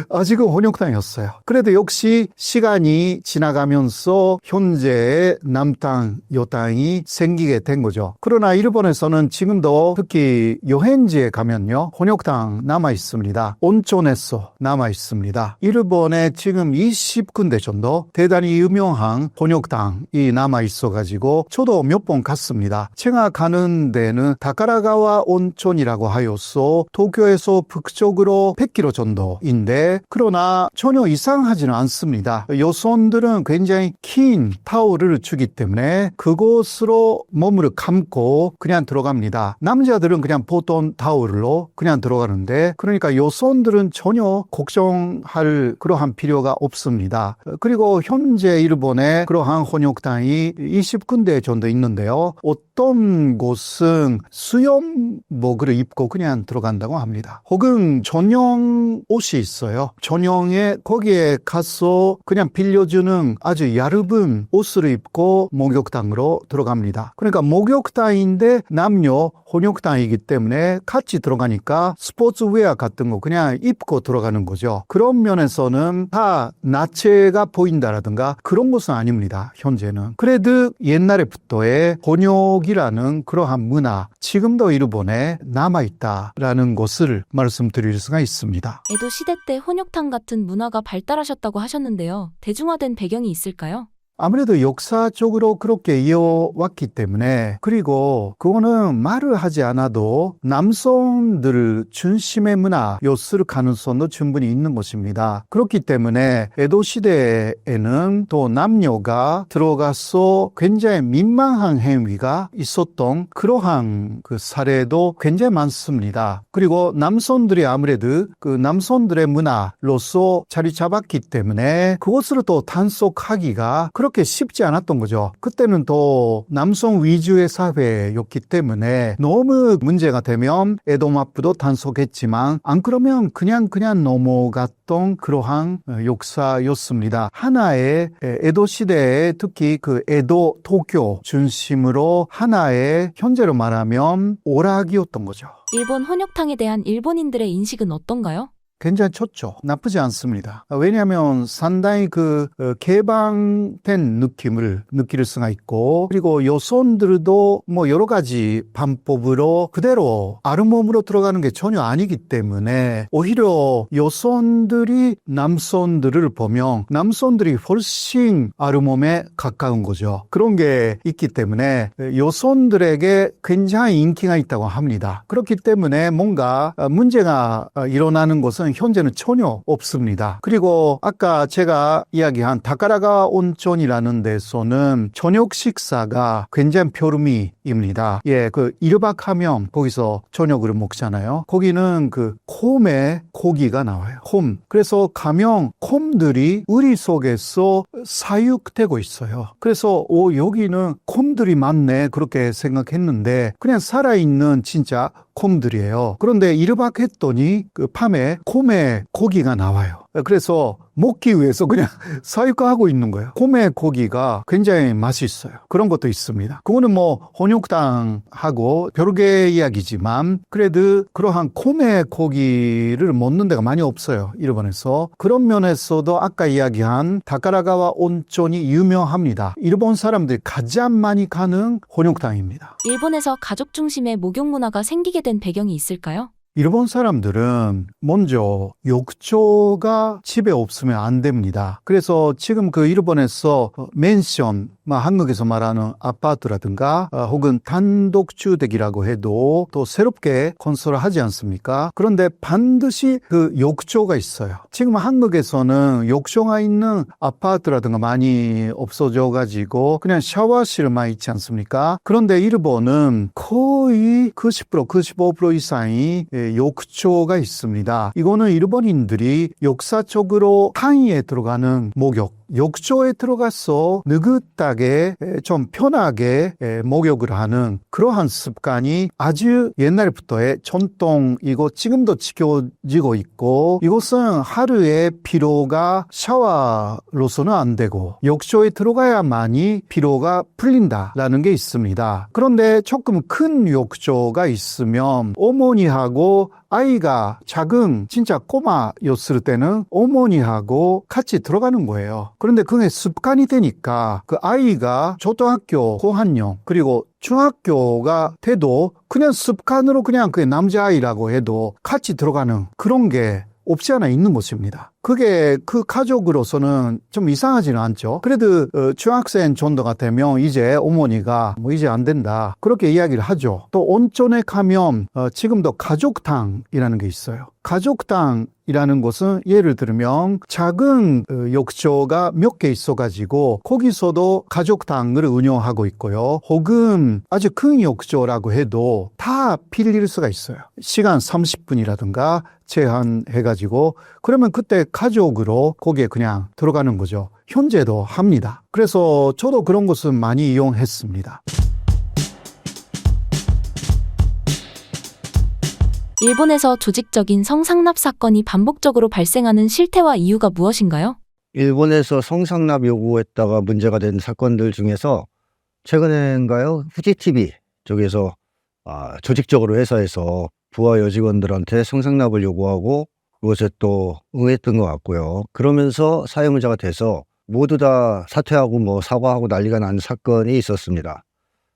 아직은 혼욕탕이었어요. 그래도 역시 시간이 지나가면서 현재의 남탕, 여탕이 생기게 된 거죠. 그러나 일본에서는 지금도 특히 여행지에 가면요, 혼욕탕 남아 있습니다. 온천에서 남아 있습니다. 일본에 지금 20군데 정도 대단히 유명한 혼욕탕이 남아 있어가지고 저도 몇 번 갔습니다. 제가 가는 데는 다카라가와 온천이라고 하여서 도쿄에서 북쪽으로 100km 정도인데 그러나 전혀 이상하지는 않습니다. 여성들은 굉장히 긴 타올을 주기 때문에 그곳으로 몸을 감고 그냥 들어갑니다. 남자들은 그냥 보통 타올로 그냥 들어가는데 그러니까 여성들은 전혀 걱정할 그러한 필요가 없습니다. 그리고 현재 일본에 그러한 혼욕탕이 20군데 정도 있는데요. 어떤 곳은 수영복을 입고 그냥 들어간다고 합니다. 혹은 전용 옷이 있어요. 전용에 거기에 가서 그냥 빌려주는 아주 얇은 옷을 입고 목욕탕으로 들어갑니다. 그러니까 목욕탕인데 남녀 혼욕탕이기 때문에 때문에 같이 들어가니까 스포츠웨어 같은 거 그냥 입고 들어가는 거죠. 그런 면에서는 다 나체가 보인다라든가 그런 것은 아닙니다. 현재는. 그래도 옛날에부터의 혼욕이라는 그러한 문화, 지금도 일본에 남아있다라는 것을 말씀드릴 수가 있습니다. 에도 시대 때 혼욕탕 같은 문화가 발달하셨다고 하셨는데요. 대중화된 배경이 있을까요? 아무래도 역사적으로 그렇게 이어왔기 때문에, 그리고 그거는 말을 하지 않아도 남성들 중심의 문화 였을 가능성도 충분히 있는 것입니다. 그렇기 때문에 에도 시대에는 또 남녀가 들어가서 굉장히 민망한 행위가 있었던 그러한 그 사례도 굉장히 많습니다. 그리고 남성들이 아무래도 그 남성들의 문화로서 자리 잡았기 때문에 그것을 또 단속하기가 그렇게 쉽지 않았던 거죠. 그때는 또 남성 위주의 사회였기 때문에 너무 문제가 되면 에도마프도 단속했지만 안 그러면 그냥 넘어갔던 그러한 역사였습니다. 하나의 에도 시대에 특히 그 에도 도쿄 중심으로 하나의 현재로 말하면 오락이었던 거죠. 일본 혼욕탕에 대한 일본인들의 인식은 어떤가요? 굉장히 좋죠. 나쁘지 않습니다. 왜냐하면 상당히 그 개방된 느낌을 느낄 수가 있고, 그리고 여성들도 뭐 여러 가지 방법으로 그대로 아름몸으로 들어가는 게 전혀 아니기 때문에 오히려 여성들이 남성들을 보면 남성들이 훨씬 아름몸에 가까운 거죠. 그런 게 있기 때문에 여성들에게 굉장히 인기가 있다고 합니다. 그렇기 때문에 뭔가 문제가 일어나는 것은 현재는 전혀 없습니다. 그리고 아까 제가 이야기한 다카라가 온천이라는 데서는 저녁 식사가 굉장히 별미입니다. 예, 그 1박 하면 거기서 저녁을 먹잖아요. 거기는 그 콤의 고기가 나와요. 콤. 그래서 가면 콤들이 우리 속에서 사육되고 있어요. 그래서 여기는 콤들이 많네 그렇게 생각했는데 그냥 살아있는 진짜 콤들이에요. 그런데 1박 했더니 그 밤에 콤의 고기가 나와요. 그래서 먹기 위해서 그냥 사육하고 있는 거예요. 콤의 고기가 굉장히 맛있어요. 그런 것도 있습니다. 그거는 뭐 혼욕탕하고 별개의 이야기지만 그래도 그러한 콤의 고기를 먹는 데가 많이 없어요. 일본에서. 그런 면에서도 아까 이야기한 다카라가와 온천이 유명합니다. 일본 사람들이 가장 많이 가는 혼욕탕입니다. 일본에서 가족 중심의 목욕 문화가 생기게 된 배경이 있을까요? 일본 사람들은 먼저 욕조가 집에 없으면 안 됩니다. 그래서 지금 그 일본에서 맨션, 한국에서 말하는 아파트라든가 혹은 단독주택이라고 해도 또 새롭게 건설을 하지 않습니까? 그런데 반드시 그 욕조가 있어요. 지금 한국에서는 욕조가 있는 아파트라든가 많이 없어져 가지고 그냥 샤워실만 있지 않습니까? 그런데 일본은 거의 90%, 95% 이상이 욕조가 있습니다. 이거는 일본인들이 역사적으로 탕에 들어가는 목욕, 욕조에 들어가서 느긋하게 좀 편하게 목욕을 하는 그러한 습관이 아주 옛날부터의 전통이고 지금도 지켜지고 있고, 이것은 하루에 피로가 샤워로서는 안 되고 욕조에 들어가야만이 피로가 풀린다라는 게 있습니다. 그런데 조금 큰 욕조가 있으면 어머니하고 아이가 작은 진짜 꼬마였을 때는 어머니하고 같이 들어가는 거예요. 그런데 그게 습관이 되니까 그 아이가 초등학교 고학년 그리고 중학교가 돼도 그냥 습관으로 그냥 그 남자아이라고 해도 같이 들어가는 그런 게 없지 않아 있는 것입니다. 그게 그 가족으로서는 좀 이상하지는 않죠. 그래도 중학생 정도가 되면 이제 어머니가 뭐 이제 안 된다 그렇게 이야기를 하죠. 또 온천에 가면 지금도 가족탕이라는 게 있어요. 가족탕이라는 것은 예를 들면 작은 욕조가 몇 개 있어가지고 거기서도 가족탕을 운영하고 있고요. 혹은 아주 큰 욕조라고 해도 다 빌릴 수가 있어요. 시간 30분이라든가 제한해가지고 그러면 그때 가족으로 거기에 그냥 들어가는 거죠. 현재도 합니다. 그래서 저도 그런 것은 많이 이용했습니다. 일본에서 조직적인 성상납 사건이 반복적으로 발생하는 실태와 이유가 무엇인가요? 일본에서 성상납 요구했다가 문제가 된 사건들 중에서 최근엔가요? 후지TV 쪽에서 조직적으로 회사에서 부하 여직원들한테 성상납을 요구하고 그것에 또 응했던 것 같고요. 그러면서 사회문제가 돼서 모두 다 사퇴하고 뭐 사과하고 난리가 난 사건이 있었습니다.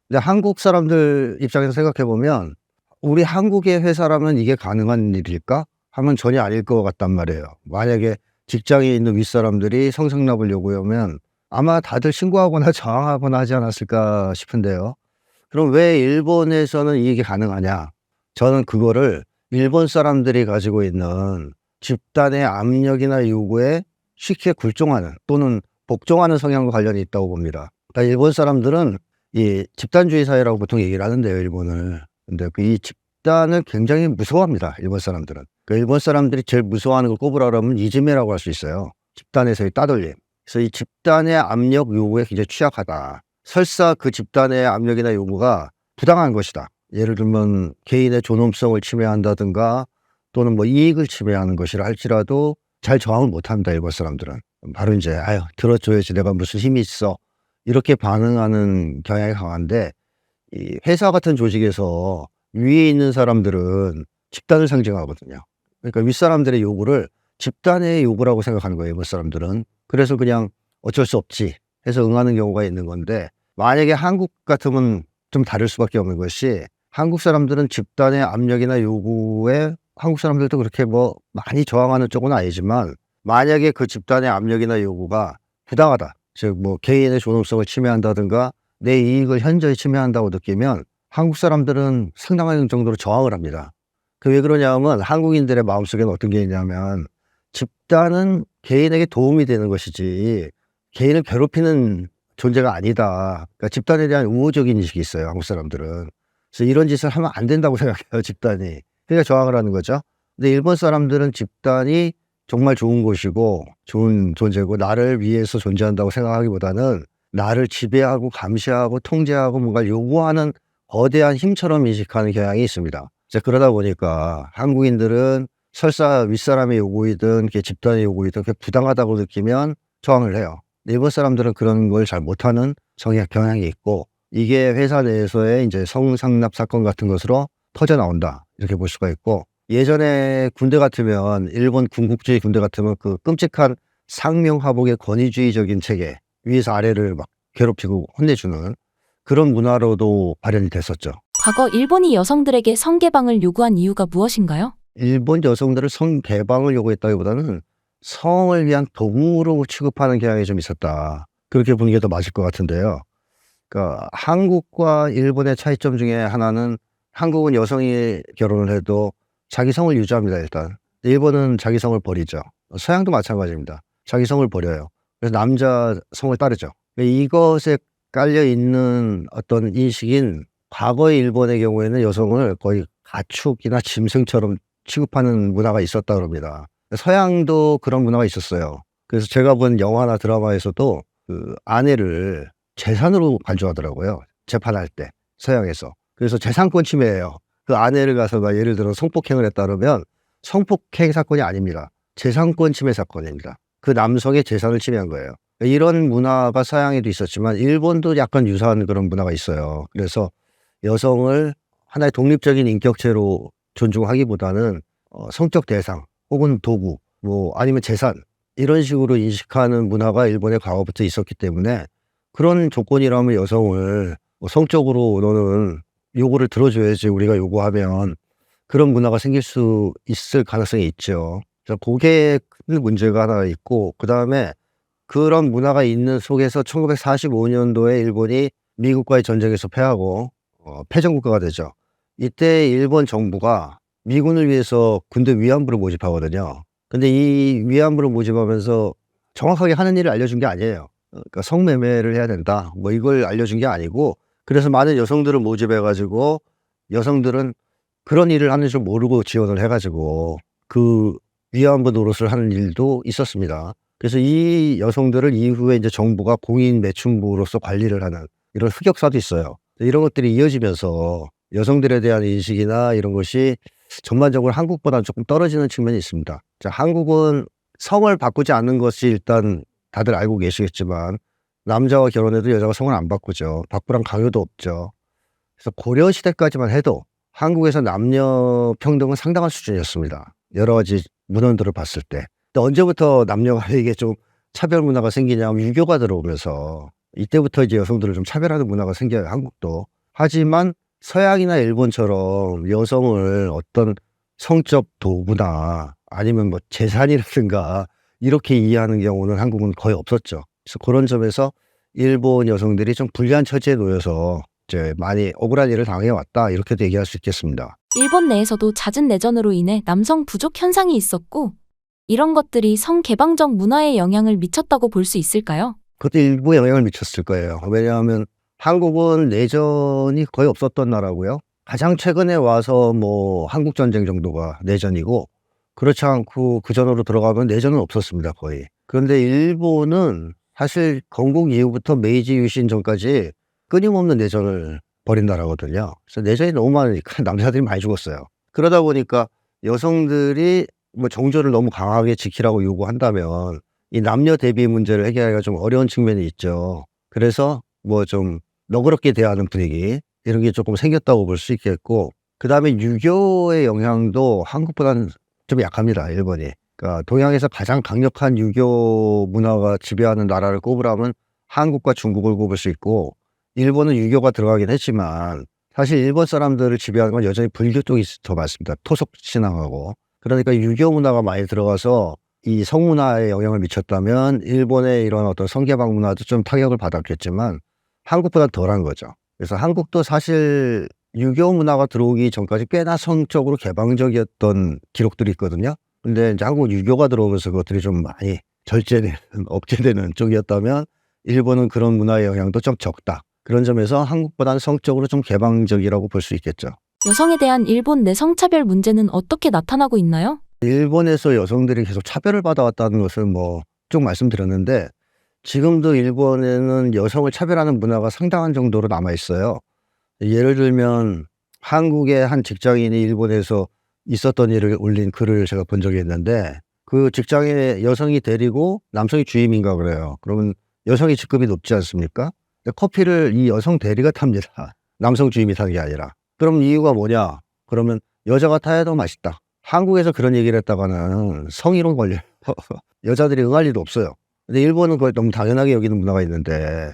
근데 한국 사람들 입장에서 생각해 보면 우리 한국의 회사라면 이게 가능한 일일까? 하면 전혀 아닐 것 같단 말이에요. 만약에 직장에 있는 윗사람들이 성상납을 요구하면 아마 다들 신고하거나 저항하거나 하지 않았을까 싶은데요. 그럼 왜 일본에서는 이게 가능하냐? 저는 그거를 일본 사람들이 가지고 있는 집단의 압력이나 요구에 쉽게 굴종하는 또는 복종하는 성향과 관련이 있다고 봅니다. 그러니까 일본 사람들은 이 집단주의 사회라고 보통 얘기를 하는데요, 일본을. 근데 이 집단을 굉장히 무서워합니다, 일본 사람들은. 그 일본 사람들이 제일 무서워하는 걸 꼽으라 그러면 이즈메라고 할 수 있어요. 집단에서의 따돌림. 그래서 이 집단의 압력 요구에 굉장히 취약하다. 설사 그 집단의 압력이나 요구가 부당한 것이다. 예를 들면 개인의 존엄성을 침해한다든가 또는 뭐 이익을 침해하는 것이라 할지라도 잘 저항을 못합니다, 일본 사람들은. 바로 이제 아유 들어줘야지 내가 무슨 힘이 있어 이렇게 반응하는 경향이 강한데 이 회사 같은 조직에서 위에 있는 사람들은 집단을 상징하거든요. 그러니까 윗사람들의 요구를 집단의 요구라고 생각하는 거예요, 일본 사람들은. 그래서 그냥 어쩔 수 없지 해서 응하는 경우가 있는 건데 만약에 한국 같으면 좀 다를 수밖에 없는 것이 한국 사람들은 집단의 압력이나 요구에 한국 사람들도 그렇게 뭐 많이 저항하는 쪽은 아니지만 만약에 그 집단의 압력이나 요구가 부당하다. 즉 뭐 개인의 존엄성을 침해한다든가 내 이익을 현저히 침해한다고 느끼면 한국 사람들은 상당한 정도로 저항을 합니다. 그 왜 그러냐면 한국인들의 마음속에는 어떤 게 있냐면 집단은 개인에게 도움이 되는 것이지 개인을 괴롭히는 존재가 아니다. 그러니까 집단에 대한 우호적인 인식이 있어요, 한국 사람들은. 그래서 이런 짓을 하면 안 된다고 생각해요, 집단이. 그러니까 저항을 하는 거죠. 근데 일본 사람들은 집단이 정말 좋은 곳이고 좋은 존재고 나를 위해서 존재한다고 생각하기보다는 나를 지배하고 감시하고 통제하고 뭔가 요구하는 거대한 힘처럼 인식하는 경향이 있습니다. 이제 그러다 보니까 한국인들은 설사 윗사람의 요구이든 집단의 요구이든 그게 부당하다고 느끼면 저항을 해요. 일본 사람들은 그런 걸 잘 못하는 경향이 있고 이게 회사 내에서의 이제 성상납 사건 같은 것으로 터져 나온다 이렇게 볼 수가 있고 예전에 군대 같으면 일본 군국주의 군대 같으면 그 끔찍한 상명하복의 권위주의적인 체계 위에서 아래를 막 괴롭히고 혼내주는 그런 문화로도 발현이 됐었죠. 과거 일본이 여성들에게 성개방을 요구한 이유가 무엇인가요? 일본 여성들을 성개방을 요구했다기보다는 성을 위한 도구로 취급하는 경향이 좀 있었다. 그렇게 보는 게 더 맞을 것 같은데요. 그러니까 한국과 일본의 차이점 중에 하나는 한국은 여성이 결혼을 해도 자기 성을 유지합니다, 일단. 일본은 자기 성을 버리죠. 서양도 마찬가지입니다. 자기 성을 버려요. 그래서 남자 성을 따르죠. 이것에 깔려있는 어떤 인식인 과거의 일본의 경우에는 여성을 거의 가축이나 짐승처럼 취급하는 문화가 있었다 그럽니다. 서양도 그런 문화가 있었어요. 그래서 제가 본 영화나 드라마에서도 그 아내를 재산으로 간주하더라고요. 재판할 때 서양에서. 그래서 재산권 침해예요. 그 아내를 가서 막 예를 들어 성폭행을 했다 그러면 성폭행 사건이 아닙니다. 재산권 침해 사건입니다. 그 남성의 재산을 침해한 거예요. 이런 문화가 서양에도 있었지만 일본도 약간 유사한 그런 문화가 있어요. 그래서 여성을 하나의 독립적인 인격체로 존중하기보다는 성적 대상 혹은 도구 뭐 아니면 재산 이런 식으로 인식하는 문화가 일본에 과거부터 있었기 때문에 그런 조건이라면 여성을 성적으로 너는 요구를 들어줘야지 우리가 요구하면 그런 문화가 생길 수 있을 가능성이 있죠. 그래서 그게 큰 문제가 하나 있고 그다음에 그런 문화가 있는 속에서 1945년도에 일본이 미국과의 전쟁에서 패하고 패전국가가 되죠. 이때 일본 정부가 미군을 위해서 군대 위안부를 모집하거든요. 근데 이 위안부를 모집하면서 정확하게 하는 일을 알려준 게 아니에요. 그러니까 성매매를 해야 된다. 뭐 이걸 알려준 게 아니고 그래서 많은 여성들을 모집해가지고 여성들은 그런 일을 하는 줄 모르고 지원을 해가지고 그 위안부 노릇을 하는 일도 있었습니다. 그래서 이 여성들을 이후에 이제 정부가 공인 매춘부로서 관리를 하는 이런 흑역사도 있어요. 이런 것들이 이어지면서 여성들에 대한 인식이나 이런 것이 전반적으로 한국보다는 조금 떨어지는 측면이 있습니다. 자, 한국은 성을 바꾸지 않는 것이 일단 다들 알고 계시겠지만 남자와 결혼해도 여자가 성을 안 바꾸죠. 바꾸란 강요도 없죠. 그래서 고려시대까지만 해도 한국에서 남녀 평등은 상당한 수준이었습니다. 여러 가지 문헌들을 봤을 때. 근데 언제부터 남녀가 이게 좀 차별 문화가 생기냐면 유교가 들어오면서 이때부터 이제 여성들을 좀 차별하는 문화가 생겨요, 한국도. 하지만 서양이나 일본처럼 여성을 어떤 성적 도구나 아니면 뭐 재산이라든가 이렇게 이해하는 경우는 한국은 거의 없었죠. 그래서 그런 점에서 일본 여성들이 좀 불리한 처지에 놓여서 이제 많이 억울한 일을 당해왔다, 이렇게도 얘기할 수 있겠습니다. 일본 내에서도 잦은 내전으로 인해 남성 부족 현상이 있었고, 이런 것들이 성개방적 문화에 영향을 미쳤다고 볼 수 있을까요? 그것도 일부 영향을 미쳤을 거예요. 왜냐하면 한국은 내전이 거의 없었던 나라고요. 가장 최근에 와서 뭐 한국전쟁 정도가 내전이고, 그렇지 않고 그 전으로 들어가면 내전은 없었습니다, 거의. 그런데 일본은 사실 건국 이후부터 메이지 유신 전까지 끊임없는 내전을 벌인 나라거든요. 그래서 내전이 너무 많으니까 남자들이 많이 죽었어요. 그러다 보니까 여성들이 뭐 정조를 너무 강하게 지키라고 요구한다면 이 남녀 대비 문제를 해결하기가 좀 어려운 측면이 있죠. 그래서 뭐 좀 너그럽게 대하는 분위기, 이런 게 조금 생겼다고 볼 수 있겠고, 그 다음에 유교의 영향도 한국보다는 좀 약합니다, 일본이. 그러니까 동양에서 가장 강력한 유교 문화가 지배하는 나라를 꼽으라면 한국과 중국을 꼽을 수 있고, 일본은 유교가 들어가긴 했지만 사실 일본 사람들을 지배하는 건 여전히 불교 쪽이 더 많습니다. 토속 신앙하고. 그러니까 유교 문화가 많이 들어가서 이 성문화에 영향을 미쳤다면 일본의 이런 어떤 성개방 문화도 좀 타격을 받았겠지만 한국보다 덜한 거죠. 그래서 한국도 사실 유교 문화가 들어오기 전까지 꽤나 성적으로 개방적이었던 기록들이 있거든요. 근데 이제 한국 유교가 들어오면서 그것들이 좀 많이 절제되는, 억제되는 쪽이었다면 일본은 그런 문화의 영향도 좀 적다. 그런 점에서 한국보다는 성적으로 좀 개방적이라고 볼 수 있겠죠. 여성에 대한 일본 내 성차별 문제는 어떻게 나타나고 있나요? 일본에서 여성들이 계속 차별을 받아왔다는 것을 뭐 쭉 말씀드렸는데, 지금도 일본에는 여성을 차별하는 문화가 상당한 정도로 남아있어요. 예를 들면 한국의 한 직장인이 일본에서 있었던 일을 올린 글을 제가 본 적이 있는데, 그 직장에 여성이 대리고 남성이 주임인가 그래요. 그러면 여성이 직급이 높지 않습니까? 근데 커피를 이 여성 대리가 탑니다. 남성 주임이 타는 게 아니라. 그럼 이유가 뭐냐? 그러면 여자가 타야 더 맛있다. 한국에서 그런 얘기를 했다가는 성희롱 걸려요. 여자들이 응할 리도 없어요. 근데 일본은 그걸 너무 당연하게 여기는 문화가 있는데,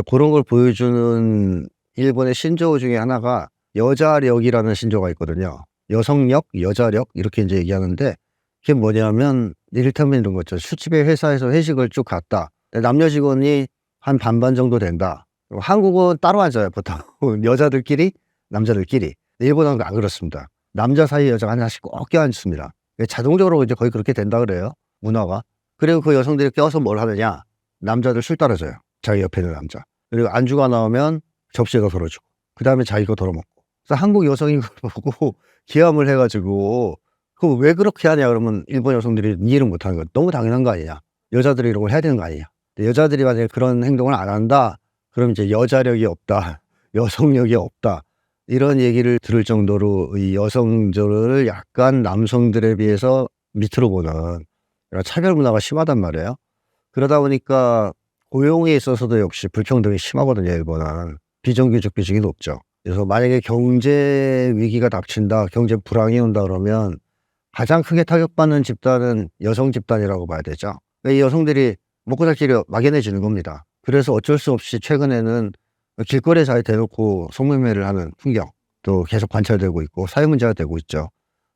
그런 걸 보여주는 일본의 신조어 중에 하나가 여자력이라는 신조어가 있거든요. 여성력, 여자력 이렇게 이제 얘기하는데, 그게 뭐냐면 이를테면 이런 거죠. 수집의 회사에서 회식을 쭉 갔다. 남녀 직원이 한 반반 정도 된다. 한국은 따로 앉아요, 보통. 여자들끼리, 남자들끼리. 일본은 안 그렇습니다. 남자 사이 여자가 하나씩 꼭 껴앉습니다. 자동적으로 이제 거의 그렇게 된다 그래요, 문화가. 그리고 그 여성들이 껴서 뭘 하느냐? 남자들 술 따라줘요, 자기 옆에 있는 남자. 그리고 안주가 나오면 접시에다 덜어주고, 그 다음에 자기가 덜어먹고. 그래서 한국 여성이 그걸 보고 기함을 해가지고, 그거 왜 그렇게 하냐 그러면 일본 여성들이 이해를 못하는 거예요. 너무 당연한 거 아니냐? 여자들이 이런 걸 해야 되는 거 아니냐? 여자들이 만약에 그런 행동을 안 한다, 그럼 이제 여자력이 없다, 여성력이 없다, 이런 얘기를 들을 정도로 이 여성들을 약간 남성들에 비해서 밑으로 보는 이런 차별 문화가 심하단 말이에요. 그러다 보니까 고용에 있어서도 역시 불평등이 심하거든요, 일본은. 비정규직 비중이 높죠. 그래서 만약에 경제 위기가 닥친다, 경제 불황이 온다 그러면 가장 크게 타격받는 집단은 여성 집단이라고 봐야 되죠. 이 여성들이 먹고 살 길이 막연해지는 겁니다. 그래서 어쩔 수 없이 최근에는 길거리에 잘 대놓고 성매매를 하는 풍경도 계속 관찰되고 있고 사회 문제가 되고 있죠.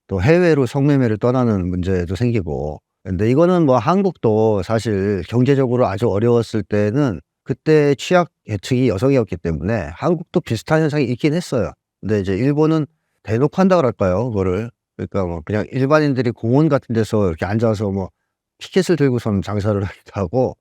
또 해외로 성매매를 떠나는 문제도 생기고. 근데 이거는 뭐 한국도 사실 경제적으로 아주 어려웠을 때는 그때 취약 계층이 여성이었기 때문에 한국도 비슷한 현상이 있긴 했어요. 근데 이제 일본은 대놓고 한다 그럴까요, 그거를. 그러니까 뭐 그냥 일반인들이 공원 같은 데서 이렇게 앉아서 뭐 피켓을 들고선 장사를 하기도 하고,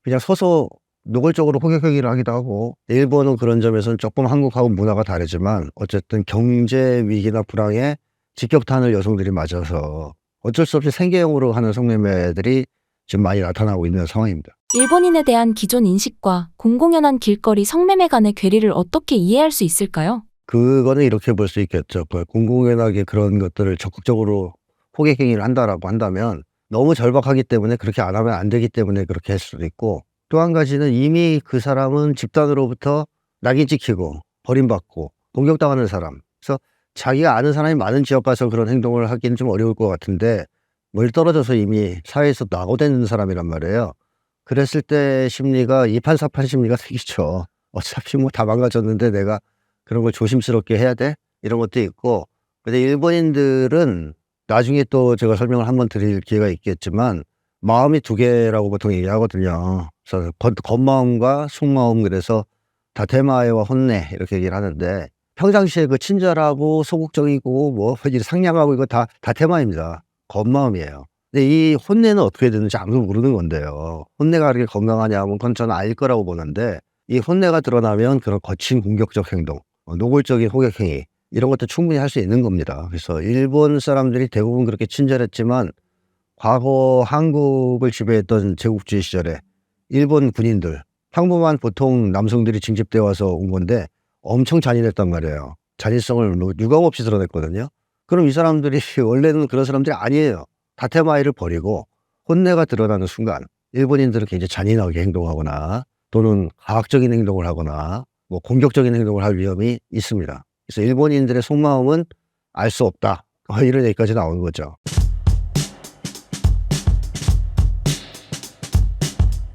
그냥 서서 노골적으로 호객 행위를 하기도 하고. 일본은 그런 점에서는 조금 한국하고 문화가 다르지만 어쨌든 경제 위기나 불황에 직격탄을 여성들이 맞아서 어쩔 수 없이 생계형으로 하는 성매매들이 지금 많이 나타나고 있는 상황입니다. 일본인에 대한 기존 인식과 공공연한 길거리 성매매 간의 괴리를 어떻게 이해할 수 있을까요? 그거는 이렇게 볼 수 있겠죠. 공공연하게 그런 것들을 적극적으로 호객 행위를 한다라고 한다면 너무 절박하기 때문에 그렇게 안 하면 안 되기 때문에 그렇게 할 수도 있고, 또 한 가지는 이미 그 사람은 집단으로부터 낙인 찍히고 버림받고 공격당하는 사람. 그래서 자기가 아는 사람이 많은 지역 가서 그런 행동을 하기는 좀 어려울 것 같은데 멀리 떨어져서 이미 사회에서 낙오된 사람이란 말이에요. 그랬을 때 심리가 이판사판 심리가 생기죠. 어차피 뭐 다 망가졌는데 내가 그런 걸 조심스럽게 해야 돼? 이런 것도 있고. 근데 일본인들은 나중에 또 제가 설명을 한번 드릴 기회가 있겠지만 마음이 두 개라고 보통 얘기하거든요. 그래서 겉마음과 속마음, 그래서 다테마에와 혼내 이렇게 얘기를 하는데 평상시에 그 친절하고 소극적이고 뭐 상냥하고 이거 다 다테마입니다. 겉마음이에요. 근데 이 혼내는 어떻게 되는지 아무도 모르는 건데요. 혼내가 그렇게 건강하냐 하면 그건 저는 알 거라고 보는데 이 혼내가 드러나면 그런 거친 공격적 행동, 노골적인 호객행위 이런 것도 충분히 할 수 있는 겁니다. 그래서 일본 사람들이 대부분 그렇게 친절했지만 과거 한국을 지배했던 제국주의 시절에 일본 군인들, 평범한 보통 남성들이 징집되어 와서 온 건데 엄청 잔인했단 말이에요. 잔인성을 유감없이 드러냈거든요. 그럼 이 사람들이 원래는 그런 사람들이 아니에요. 다테마이를 버리고 혼내가 드러나는 순간 일본인들은 굉장히 잔인하게 행동하거나 또는 가학적인 행동을 하거나 뭐 공격적인 행동을 할 위험이 있습니다. 그래서 일본인들의 속마음은 알 수 없다. 이런 얘기까지 나오는 거죠.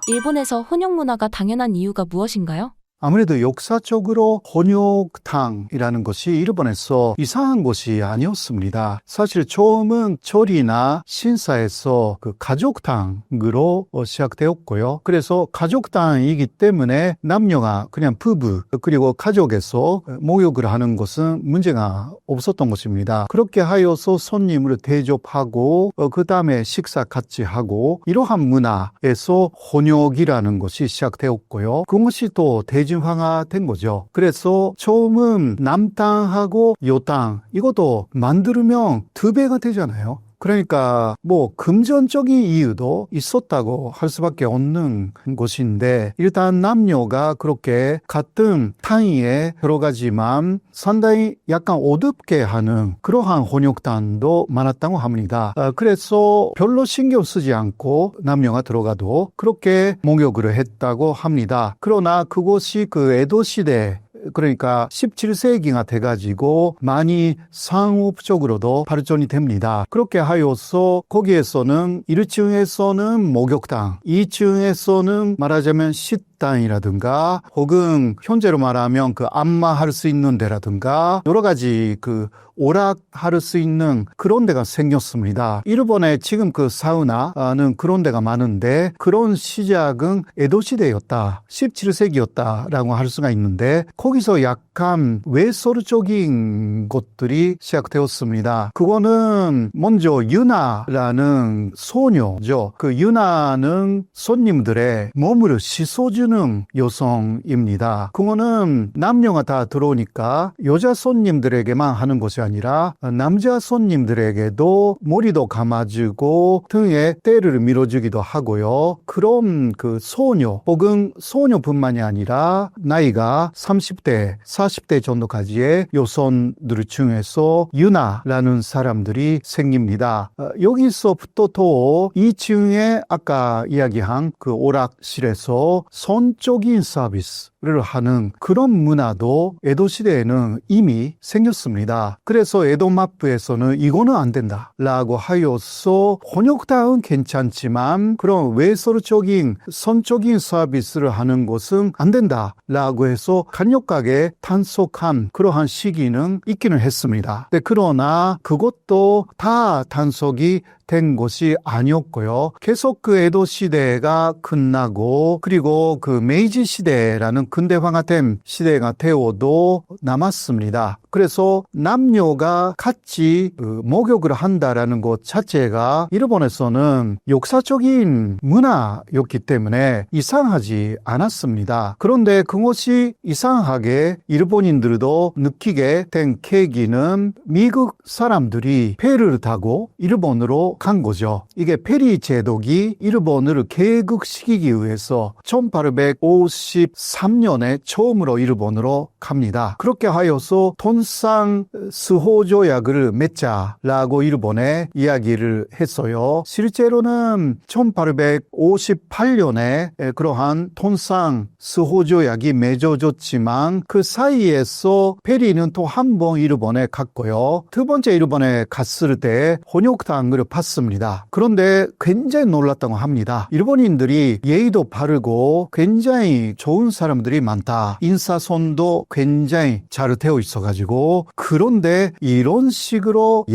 일본에서 혼용 문화가 당연한 이유가 무엇인가요? 아무래도 역사적으로 혼욕탕이라는 것이 일본에서 이상한 것이 아니었습니다. 사실 처음은 절이나 신사에서 그 가족탕으로 시작되었고요. 그래서 가족탕이기 때문에 남녀가 그냥 부부 그리고 가족에서 목욕을 하는 것은 문제가 없었던 것입니다. 그렇게 하여서 손님을 대접하고 그 다음에 식사 같이 하고 이러한 문화에서 혼욕이라는 것이 시작되었고요. 그것이 또 대중화된 거죠. 그래서 처음은 남탕하고 여탕 이것도 만들면 2배가 되잖아요. 그러니까 뭐 금전적인 이유도 있었다고 할 수밖에 없는 것인데 일단 남녀가 그렇게 같은 탕위에 들어가지만 상당히 약간 어둡게 하는 그러한 혼욕탕도 많았다고 합니다. 그래서 별로 신경 쓰지 않고 남녀가 들어가도 그렇게 목욕을 했다고 합니다. 그러나 그것이 그 에도 시대 그러니까 17세기가 돼가지고 많이 상업적으로도 발전이 됩니다. 그렇게 하여서 거기에서는 1층에서는 목욕탕, 2층에서는 말하자면 식당이라든가 혹은 현재로 말하면 그 안마할 수 있는 데라든가 여러 가지 그 오락할 수 있는 그런 데가 생겼습니다. 일본에 지금 그 사우나는 그런 데가 많은데 그런 시작은 에도 시대였다. 17세기였다라고 할 수가 있는데 거기서 약간 외설적인 것들이 시작되었습니다. 그거는 먼저 유나라는 소녀죠. 그 유나는 손님들의 몸을 씻어주는 여성입니다. 그거는 남녀가 다 들어오니까 여자 손님들에게만 하는 것이 아니라 남자 손님들에게도 머리도 감아주고 등에 때를 밀어주기도 하고요. 그럼 그 소녀 혹은 소녀뿐만이 아니라 나이가 30대, 40대 정도까지의 여성들 중에서 유나라는 사람들이 생깁니다. 여기서부터 또 2층에 아까 이야기한 그 오락실에서 성적인 서비스를 하는 그런 문화도 에도 시대에는 이미 생겼습니다. 그래서 에도 마부에서는 이거는 안 된다라고 하여서 혼욕탕은 괜찮지만 그런 외설적인 성적인 서비스를 하는 것은 안 된다라고 해서 강력하게 단속한 그러한 시기는 있기는 했습니다. 그러나 그것도 다 단속이 된 것이 아니었고요. 계속 그 에도 시대가 끝나고 그리고 그 메이지 시대라는 근대화된 시대가 되어도 남았습니다. 그래서 남녀가 같이 목욕을 한다라는 것 자체가 일본에서는 역사적인 문화였기 때문에 이상하지 않았습니다. 그런데 그것이 이상하게 일본인들도 느끼게 된 계기는 미국 사람들이 배를 타고 일본으로 간 거죠. 이게 페리 제독이 일본을 개국시키기 위해서 1853 2003년에 처음으로 일본으로 갑니다. 그렇게 하여서 톤산 스호조약을 맺자라고 일본에 이야기를 했어요. 실제로는 1858년에 그러한 톤산 스호조약이 맺어졌지만 그 사이에서 페리는 또 한 번 일본에 갔고요. 두 번째 일본에 갔을 때 혼욕탕을 봤습니다. 그런데 굉장히 놀랐다고 합니다. 일본인들이 예의도 바르고 굉장히 좋은 사람들이 많다. 인사선도 굉장히 잘 되어 있어가지고, 그런데 이런 식으로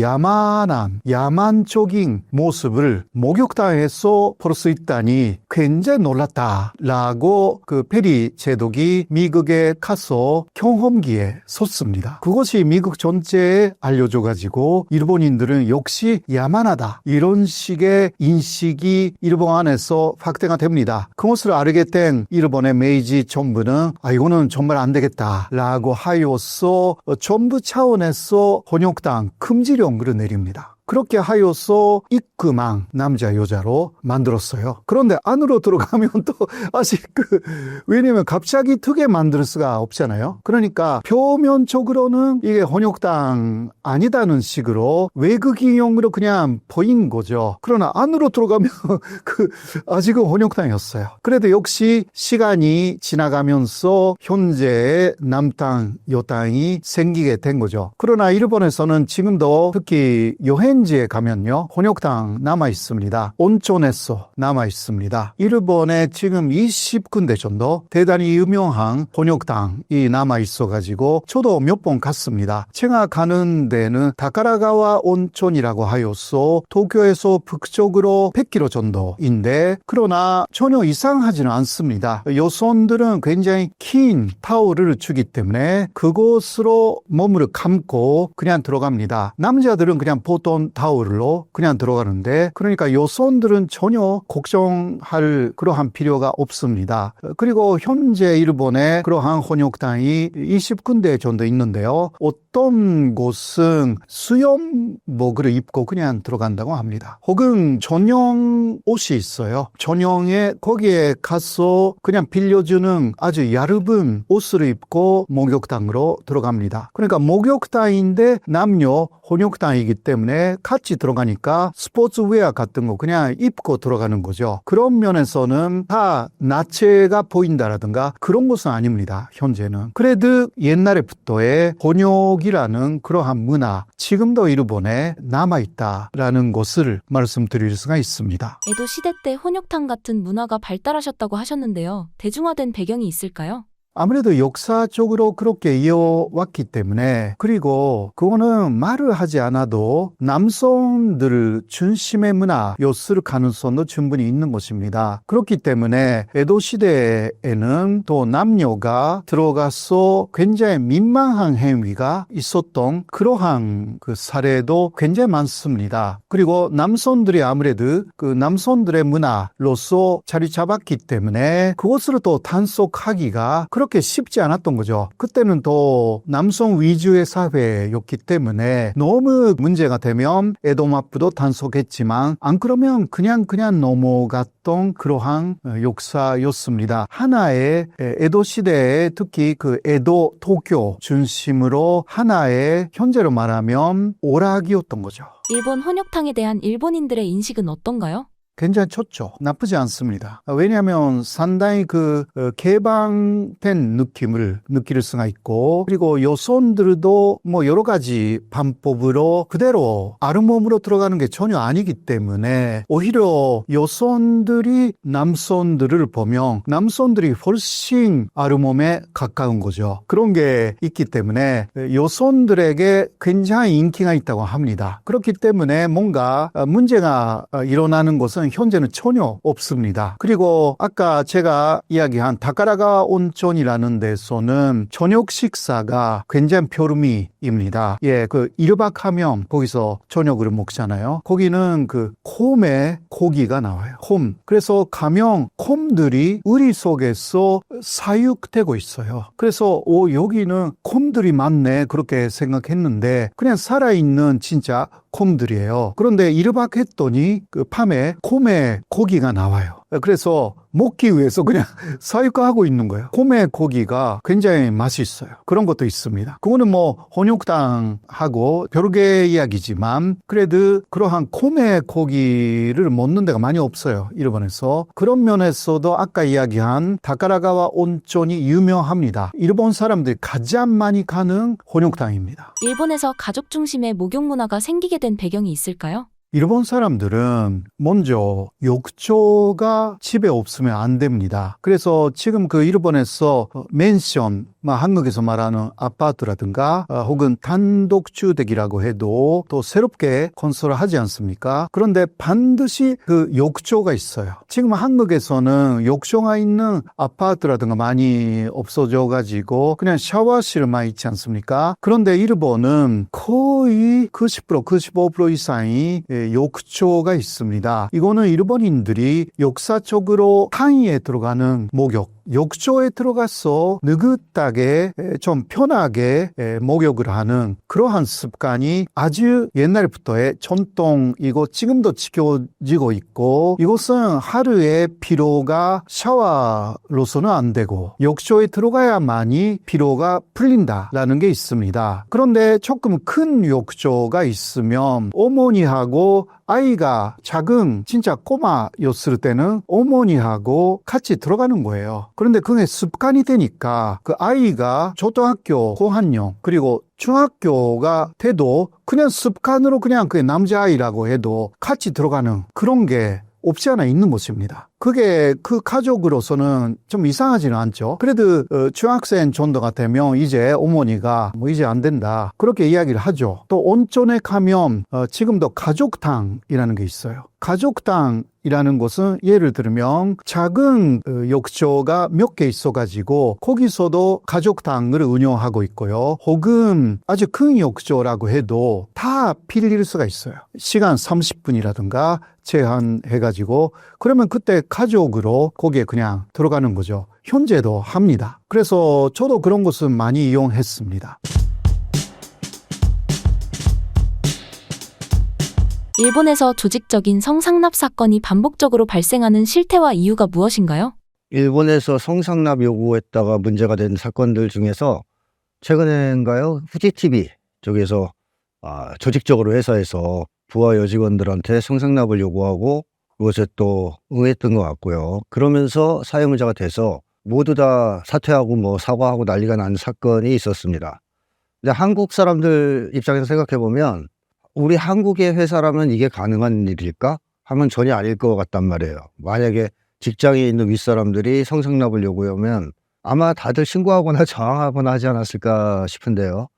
야만적인 모습을 목욕탕에서 볼 수 있다니 굉장히 놀랐다라고 그 페리 제독이 미국에 가서 경험기에 섰습니다. 그것이 미국 전체에 알려져가지고 일본인들은 역시 야만하다, 이런 식의 인식이 일본 안에서 확대가 됩니다. 그것을 알게 된 일본의 메이지 정부는 이거는 정말 안 되겠다라고 하여서 정부 차원에서 혼욕탕 금지령을 내립니다. 그렇게 하여서 입금한 남자 여자로 만들었어요. 그런데 안으로 들어가면 또 아직 왜냐면 갑자기 트게 만들 수가 없잖아요. 그러니까 표면적으로는 이게 혼욕탕 아니다는 식으로 외국인용으로 그냥 보인 거죠. 그러나 안으로 들어가면 아직은 혼욕탕이었어요. 그래도 역시 시간이 지나가면서 현재의 남탕, 여탕이 생기게 된 거죠. 그러나 일본에서는 지금도 특히 여행지에 가면요, 혼욕탕 남아 있습니다. 온천에서 남아 있습니다. 일본에 지금 20군데 정도 대단히 유명한 혼욕탕이 남아 있어가지고 저도 몇 번 갔습니다. 제가 가는 데는 다카라가와 온천이라고 하여서 도쿄에서 북쪽으로 100km 정도인데, 그러나 전혀 이상하지는 않습니다. 여성들은 굉장히 긴 타올을 주기 때문에 그곳으로 몸을 감고 그냥 들어갑니다. 남자들은 그냥 보통 타올로 그냥 들어가는데, 그러니까 여성들은 전혀 걱정할 그러한 필요가 없습니다. 그리고 현재 일본에 그러한 혼욕탕이 20군데 정도 있는데요. 어떤 곳은 수영복을 입고 그냥 들어간다고 합니다. 혹은 전용 옷이 있어요. 전용에 거기에 가서 그냥 빌려주는 아주 얇은 옷을 입고 목욕탕으로 들어갑니다. 그러니까 목욕탕인데 남녀 혼욕탕이기 때문에 같이 들어가니까 스포츠웨어 같은 거 그냥 입고 들어가는 거죠. 그런 면에서는 다 나체가 보인다라든가 그런 것은 아닙니다. 현재는. 그래도 옛날에부터의 혼욕이라는 그러한 문화, 지금도 일본에 남아있다라는 것을 말씀드릴 수가 있습니다. 에도 시대 때 혼욕탕 같은 문화가 발달하셨다고 하셨는데요. 대중화된 배경이 있을까요? 아무래도 역사적으로 그렇게 이어왔기 때문에, 그리고 그거는 말을 하지 않아도 남성들 중심의 문화였을 가능성도 충분히 있는 것입니다. 그렇기 때문에 에도 시대에는 또 남녀가 들어가서 굉장히 민망한 행위가 있었던 그러한 그 사례도 굉장히 많습니다. 그리고 남성들이 아무래도 그 남성들의 문화로서 자리 잡았기 때문에 그것을 또 단속하기가 그렇게 쉽지 않았던 거죠. 그때는 또 남성 위주의 사회였기 때문에 너무 문제가 되면 에도마프도 단속했지만 안 그러면 그냥 넘어갔던 그러한 역사였습니다. 하나의 에도 시대에 특히 그 에도 도쿄 중심으로 하나의 현재로 말하면 오락이었던 거죠. 일본 혼욕탕에 대한 일본인들의 인식은 어떤가요? 굉장히 좋죠. 나쁘지 않습니다. 왜냐하면 상당히 개방된 느낌을 느낄 수가 있고, 그리고 여성들도 뭐 여러 가지 방법으로 그대로 아름몸으로 들어가는 게 전혀 아니기 때문에 오히려 여성들이 남성들을 보면 남성들이 훨씬 아름몸에 가까운 거죠. 그런 게 있기 때문에 여성들에게 굉장히 인기가 있다고 합니다. 그렇기 때문에 뭔가 문제가 일어나는 것은 현재는 전혀 없습니다. 그리고 아까 제가 이야기한 다카라가 온천이라는 데서는 저녁 식사가 굉장히 별미입니다. 1박 하면 거기서 저녁을 먹잖아요. 거기는 콤의 고기가 나와요. 콤. 그래서 가면 콤들이 우리 속에서 사육되고 있어요. 그래서 여기는 콤들이 많네 그렇게 생각했는데 그냥 살아있는 진짜 콤들이에요. 그런데 1박 했더니 밤에 콤의 고기가 나와요. 그래서 먹기 위해서 그냥 사육화하고 있는 거예요. 곰의 고기가 굉장히 맛있어요. 그런 것도 있습니다. 그거는 뭐 혼육당하고 별개 이야기지만 그래도 그러한 곰의 고기를 먹는 데가 많이 없어요. 일본에서. 그런 면에서도 아까 이야기한 다카라가와 온천이 유명합니다. 일본 사람들이 가장 많이 가는 혼육당입니다. 일본에서 가족 중심의 목욕 문화가 생기게 된 배경이 있을까요? 일본 사람들은 먼저 욕조가 집에 없으면 안 됩니다. 그래서 지금 그 일본에서 맨션, 한국에서 말하는 아파트라든가 혹은 단독주택이라고 해도 또 새롭게 건설을 하지 않습니까? 그런데 반드시 그 욕조가 있어요. 지금 한국에서는 욕조가 있는 아파트라든가 많이 없어져 가지고 그냥 샤워실만 있지 않습니까? 그런데 일본은 거의 90%, 95% 이상이 욕조가 있습니다. 이거는 일본인들이 역사적으로 탕에 들어가는 목욕, 욕조에 들어가서 느긋하게 좀 편하게 목욕을 하는 그러한 습관이 아주 옛날부터의 전통이고 지금도 지켜지고 있고, 이것은 하루에 피로가 샤워로서는 안 되고 욕조에 들어가야만이 피로가 풀린다라는 게 있습니다. 그런데 조금 큰 욕조가 있으면 어머니하고 아이가 작은 진짜 꼬마였을 때는 어머니하고 같이 들어가는 거예요. 그런데 그게 습관이 되니까 그 아이가 초등학교 고학년 그리고 중학교가 돼도 그냥 습관으로 그냥 그 남자아이라고 해도 같이 들어가는 그런 게 없지 않아 있는 것입니다. 그게 그 가족으로서는 좀 이상하지는 않죠. 그래도 중학생 정도가 되면 이제 어머니가 뭐 이제 안 된다 그렇게 이야기를 하죠. 또 온천에 가면 지금도 가족탕이라는 게 있어요. 가족탕이라는 것은 예를 들면 작은 욕조가 몇 개 있어가지고 거기서도 가족탕을 운영하고 있고요. 혹은 아주 큰 욕조라고 해도 다 빌릴 수가 있어요. 시간 30분이라든가 제한해가지고 그러면 그때 가족으로 거기에 그냥 들어가는 거죠. 현재도 합니다. 그래서 저도 그런 것은 많이 이용했습니다. 일본에서 조직적인 성상납 사건이 반복적으로 발생하는 실태와 이유가 무엇인가요? 일본에서 성상납 요구했다가 문제가 된 사건들 중에서 최근엔가요? 후지TV 쪽에서 조직적으로 회사에서 부하 여직원들한테 성상납을 요구하고 그것에 또 응했던 것 같고요. 그러면서 사회문제가 돼서 모두 다 사퇴하고 뭐 사과하고 난리가 난 사건이 있었습니다. 근데 한국 사람들 입장에서 생각해보면 우리 한국의 회사라면 이게 가능한 일일까? 하면 전혀 아닐 것 같단 말이에요. 만약에 직장에 있는 윗사람들이 성상납을 요구하면 아마 다들 신고하거나 저항하거나 하지 않았을까 싶은데요.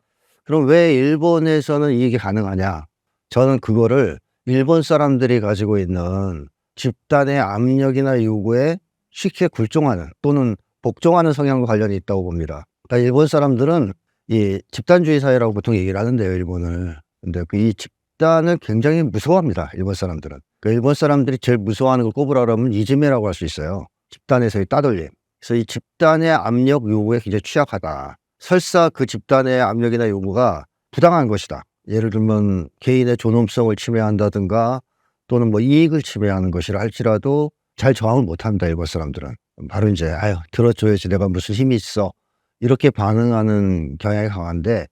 그럼 왜 일본에서는 이게 가능하냐? 저는 그거를 일본 사람들이 가지고 있는 집단의 압력이나 요구에 쉽게 굴종하는 또는 복종하는 성향과 관련이 있다고 봅니다. 그러니까 일본 사람들은 이 집단주의 사회라고 보통 얘기를 하는데요, 일본을. 근데 이 집단을 굉장히 무서워합니다, 일본 사람들은. 그러니까 일본 사람들이 제일 무서워하는 걸 꼽으라면 이즈메라고 할 수 있어요. 집단에서의 따돌림. 그래서 이 집단의 압력 요구에 굉장히 취약하다. 설사 그 집단의 압력이나 요구가 부당한 것이다. 예를 들면 개인의 존엄성을 침해한다든가 또는 뭐 이익을 침해하는 것이라 할지라도 잘 저항을 못합니다, 일본 사람들은. 바로 이제 들어줘야지 내가 무슨 힘이 있어 이렇게 반응하는 경향이 강한데,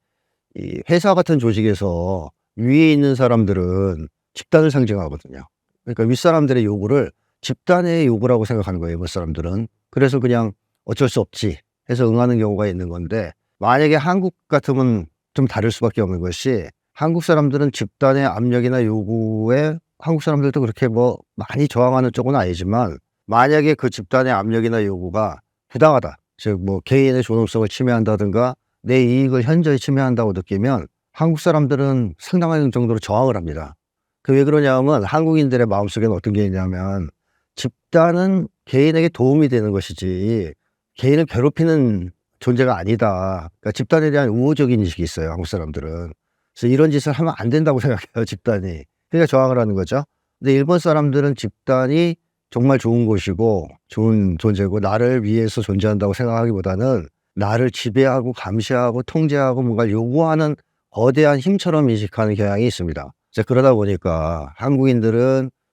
이 회사 같은 조직에서 위에 있는 사람들은 집단을 상징하거든요. 그러니까 윗사람들의 요구를 집단의 요구라고 생각하는 거예요, 일본 사람들은. 그래서 그냥 어쩔 수 없지 해서 응하는 경우가 있는 건데, 만약에 한국 같으면 좀 다를 수밖에 없는 것이, 한국 사람들은 집단의 압력이나 요구에 한국 사람들도 그렇게 뭐 많이 저항하는 쪽은 아니지만, 만약에 그 집단의 압력이나 요구가 부당하다, 즉 뭐 개인의 존엄성을 침해한다든가 내 이익을 현저히 침해한다고 느끼면 한국 사람들은 상당한 정도로 저항을 합니다. 왜 그러냐면 한국인들의 마음속에는 어떤 게 있냐면, 집단은 개인에게 도움이 되는 것이지 개인을 괴롭히는 존재가 아니다. 그러니까 집단에 대한 우호적인 인식이 있어요, 한국 사람들은. 그래서 이런 짓을 하면 안 된다고 생각해요, 집단이. 그러니까 저항을 하는 거죠. 근데 일본 사람들은 집단이 정말 좋은 곳이고 좋은 존재고 나를 위해서 존재한다고 생각하기보다는 나를 지배하고 감시하고 통제하고 뭔가 요구하는 거대한 힘처럼 인식하는 경향이 있습니다. 그러다 보니까 한국인들은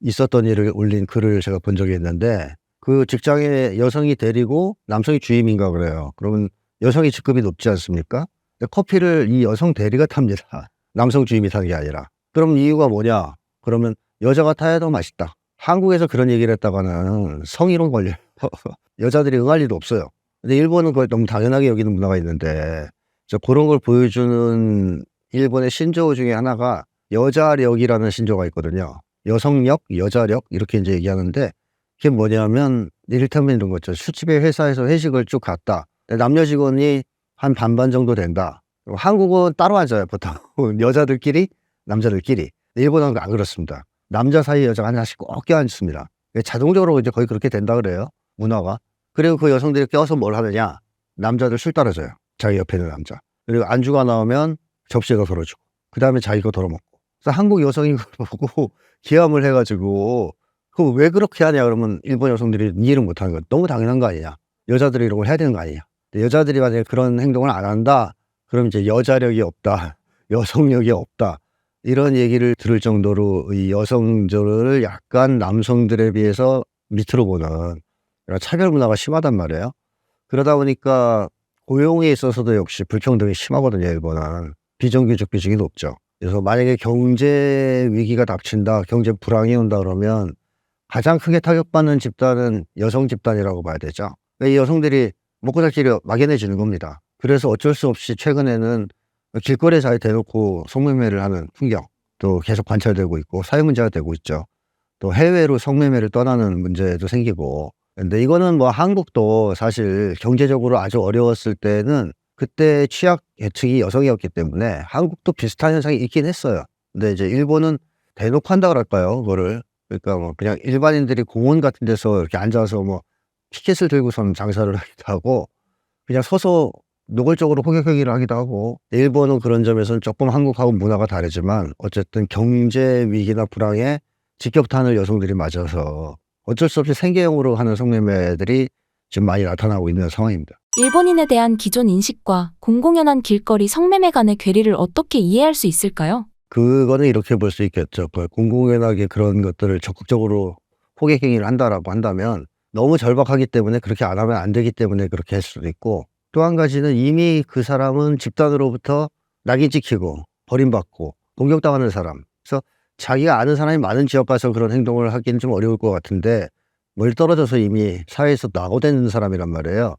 있었던 일을 올린 글을 제가 본 적이 있는데 그 직장에 여성이 대리고 남성이 주임인가 그래요. 그러면 여성이 직급이 높지 않습니까? 근데 커피를 이 여성 대리가 탑니다. 남성 주임이 타는 게 아니라. 그럼 이유가 뭐냐? 그러면 여자가 타야 더 맛있다. 한국에서 그런 얘기를 했다가는 성희롱 걸려요. 여자들이 응할 일도 없어요. 근데 일본은 그걸 너무 당연하게 여기는 문화가 있는데 그런 걸 보여주는 일본의 신조어 중에 하나가 여자력이라는 신조어가 있거든요. 여성력, 여자력 이렇게 이제 얘기하는데 그게 뭐냐면 이를테면 이런 거죠. 수집의 회사에서 회식을 쭉 갔다. 남녀 직원이 한 반반 정도 된다. 한국은 따로 앉아요, 보통. 여자들끼리, 남자들끼리. 일본은 안 그렇습니다. 남자 사이에 여자가 하나씩 꼭 껴앉습니다. 자동적으로 이제 거의 그렇게 된다 그래요, 문화가. 그리고 그 여성들이 껴서 뭘 하느냐? 남자들 술 따라줘요. 자기 옆에 있는 남자. 그리고 안주가 나오면 접시에다 덜어주고. 그 다음에 자기가 덜어먹고. 그래서 한국 여성이 그걸 보고 기함을 해가지고, 그거 왜 그렇게 하냐? 그러면 일본 여성들이 이해를 못하는 거야. 너무 당연한 거 아니냐? 여자들이 이런 걸 해야 되는 거 아니냐? 여자들이 만약에 그런 행동을 안 한다? 그럼 이제 여자력이 없다. 여성력이 없다. 이런 얘기를 들을 정도로 이 여성들을 약간 남성들에 비해서 밑으로 보는 차별 문화가 심하단 말이에요. 그러다 보니까 고용에 있어서도 역시 불평등이 심하거든요, 일본은. 비정규직 비중이 높죠. 그래서 만약에 경제 위기가 닥친다, 경제 불황이 온다 그러면 가장 크게 타격받는 집단은 여성 집단이라고 봐야 되죠. 이 여성들이 먹고 살 길을 막연해 지는 겁니다. 그래서 어쩔 수 없이 최근에는 길거리에 대놓고 성매매를 하는 풍경도 계속 관찰되고 있고 사회 문제가 되고 있죠. 또 해외로 성매매를 떠나는 문제도 생기고. 근데 이거는 뭐 한국도 사실 경제적으로 아주 어려웠을 때는 그때 취약 계층이 여성이었기 때문에 한국도 비슷한 현상이 있긴 했어요. 근데 이제 일본은 대놓고 한다 그럴까요, 그거를. 그러니까 뭐 그냥 일반인들이 공원 같은 데서 이렇게 앉아서 뭐 피켓을 들고선 장사를 하기도 하고 그냥 서서 노골적으로 호객 행위를 하기도 하고. 일본은 그런 점에서는 조금 한국하고 문화가 다르지만 어쨌든 경제 위기나 불황에 직격탄을 여성들이 맞아서 어쩔 수 없이 생계형으로 하는 성매매들이 지금 많이 나타나고 있는 상황입니다. 일본인에 대한 기존 인식과 공공연한 길거리 성매매 간의 괴리를 어떻게 이해할 수 있을까요? 그거는 이렇게 볼 수 있겠죠. 공공연하게 그런 것들을 적극적으로 호객 행위를 한다라고 한다면 너무 절박하기 때문에 그렇게 안 하면 안 되기 때문에 그렇게 할 수도 있고, 또 한 가지는 이미 그 사람은 집단으로부터 낙인 찍히고 버림받고 공격당하는 사람. 그래서 자기가 아는 사람이 많은 지역 가서 그런 행동을 하기는 좀 어려울 것 같은데 멀리 떨어져서 이미 사회에서 낙오되는 사람이란 말이에요.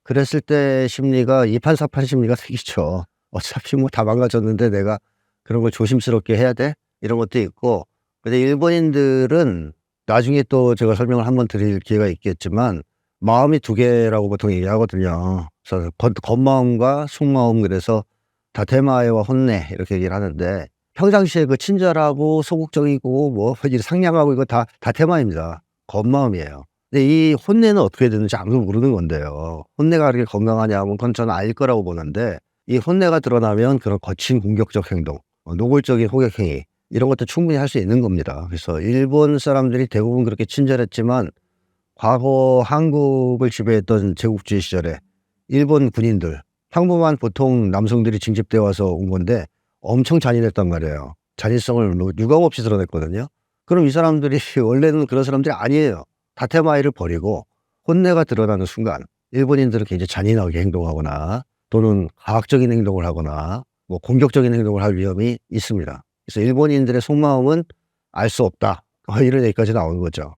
그랬을 때 심리가 이판사판 심리가 생기죠. 어차피 뭐 다 망가졌는데 내가 그런 걸 조심스럽게 해야 돼? 이런 것도 있고. 근데 일본인들은 나중에 또 제가 설명을 한번 드릴 기회가 있겠지만 마음이 두 개라고 보통 얘기하거든요. 그래서 겉마음과 속마음, 그래서 다테마에와 혼내 이렇게 얘기를 하는데 평상시에 그 친절하고 소극적이고 뭐 상냥하고 이거 다 다테마입니다. 겉마음이에요. 근데 이 혼내는 어떻게 되는지 아무도 모르는 건데요. 혼내가 그렇게 건강하냐 하면 그건 저는 알 거라고 보는데 이 혼내가 드러나면 그런 거친 공격적 행동, 노골적인 호객 행위 이런 것도 충분히 할 수 있는 겁니다. 그래서 일본 사람들이 대부분 그렇게 친절했지만 과거 한국을 지배했던 제국주의 시절에 일본 군인들, 평범한 보통 남성들이 징집되어 와서 온 건데 엄청 잔인했단 말이에요. 잔인성을 유감없이 드러냈거든요. 그럼 이 사람들이 원래는 그런 사람들이 아니에요. 다테마이를 버리고 혼내가 드러나는 순간 일본인들은 굉장히 잔인하게 행동하거나 또는 과학적인 행동을 하거나 뭐 공격적인 행동을 할 위험이 있습니다. 그래서 일본인들의 속마음은 알 수 없다. 이런 얘기까지 나오는 거죠.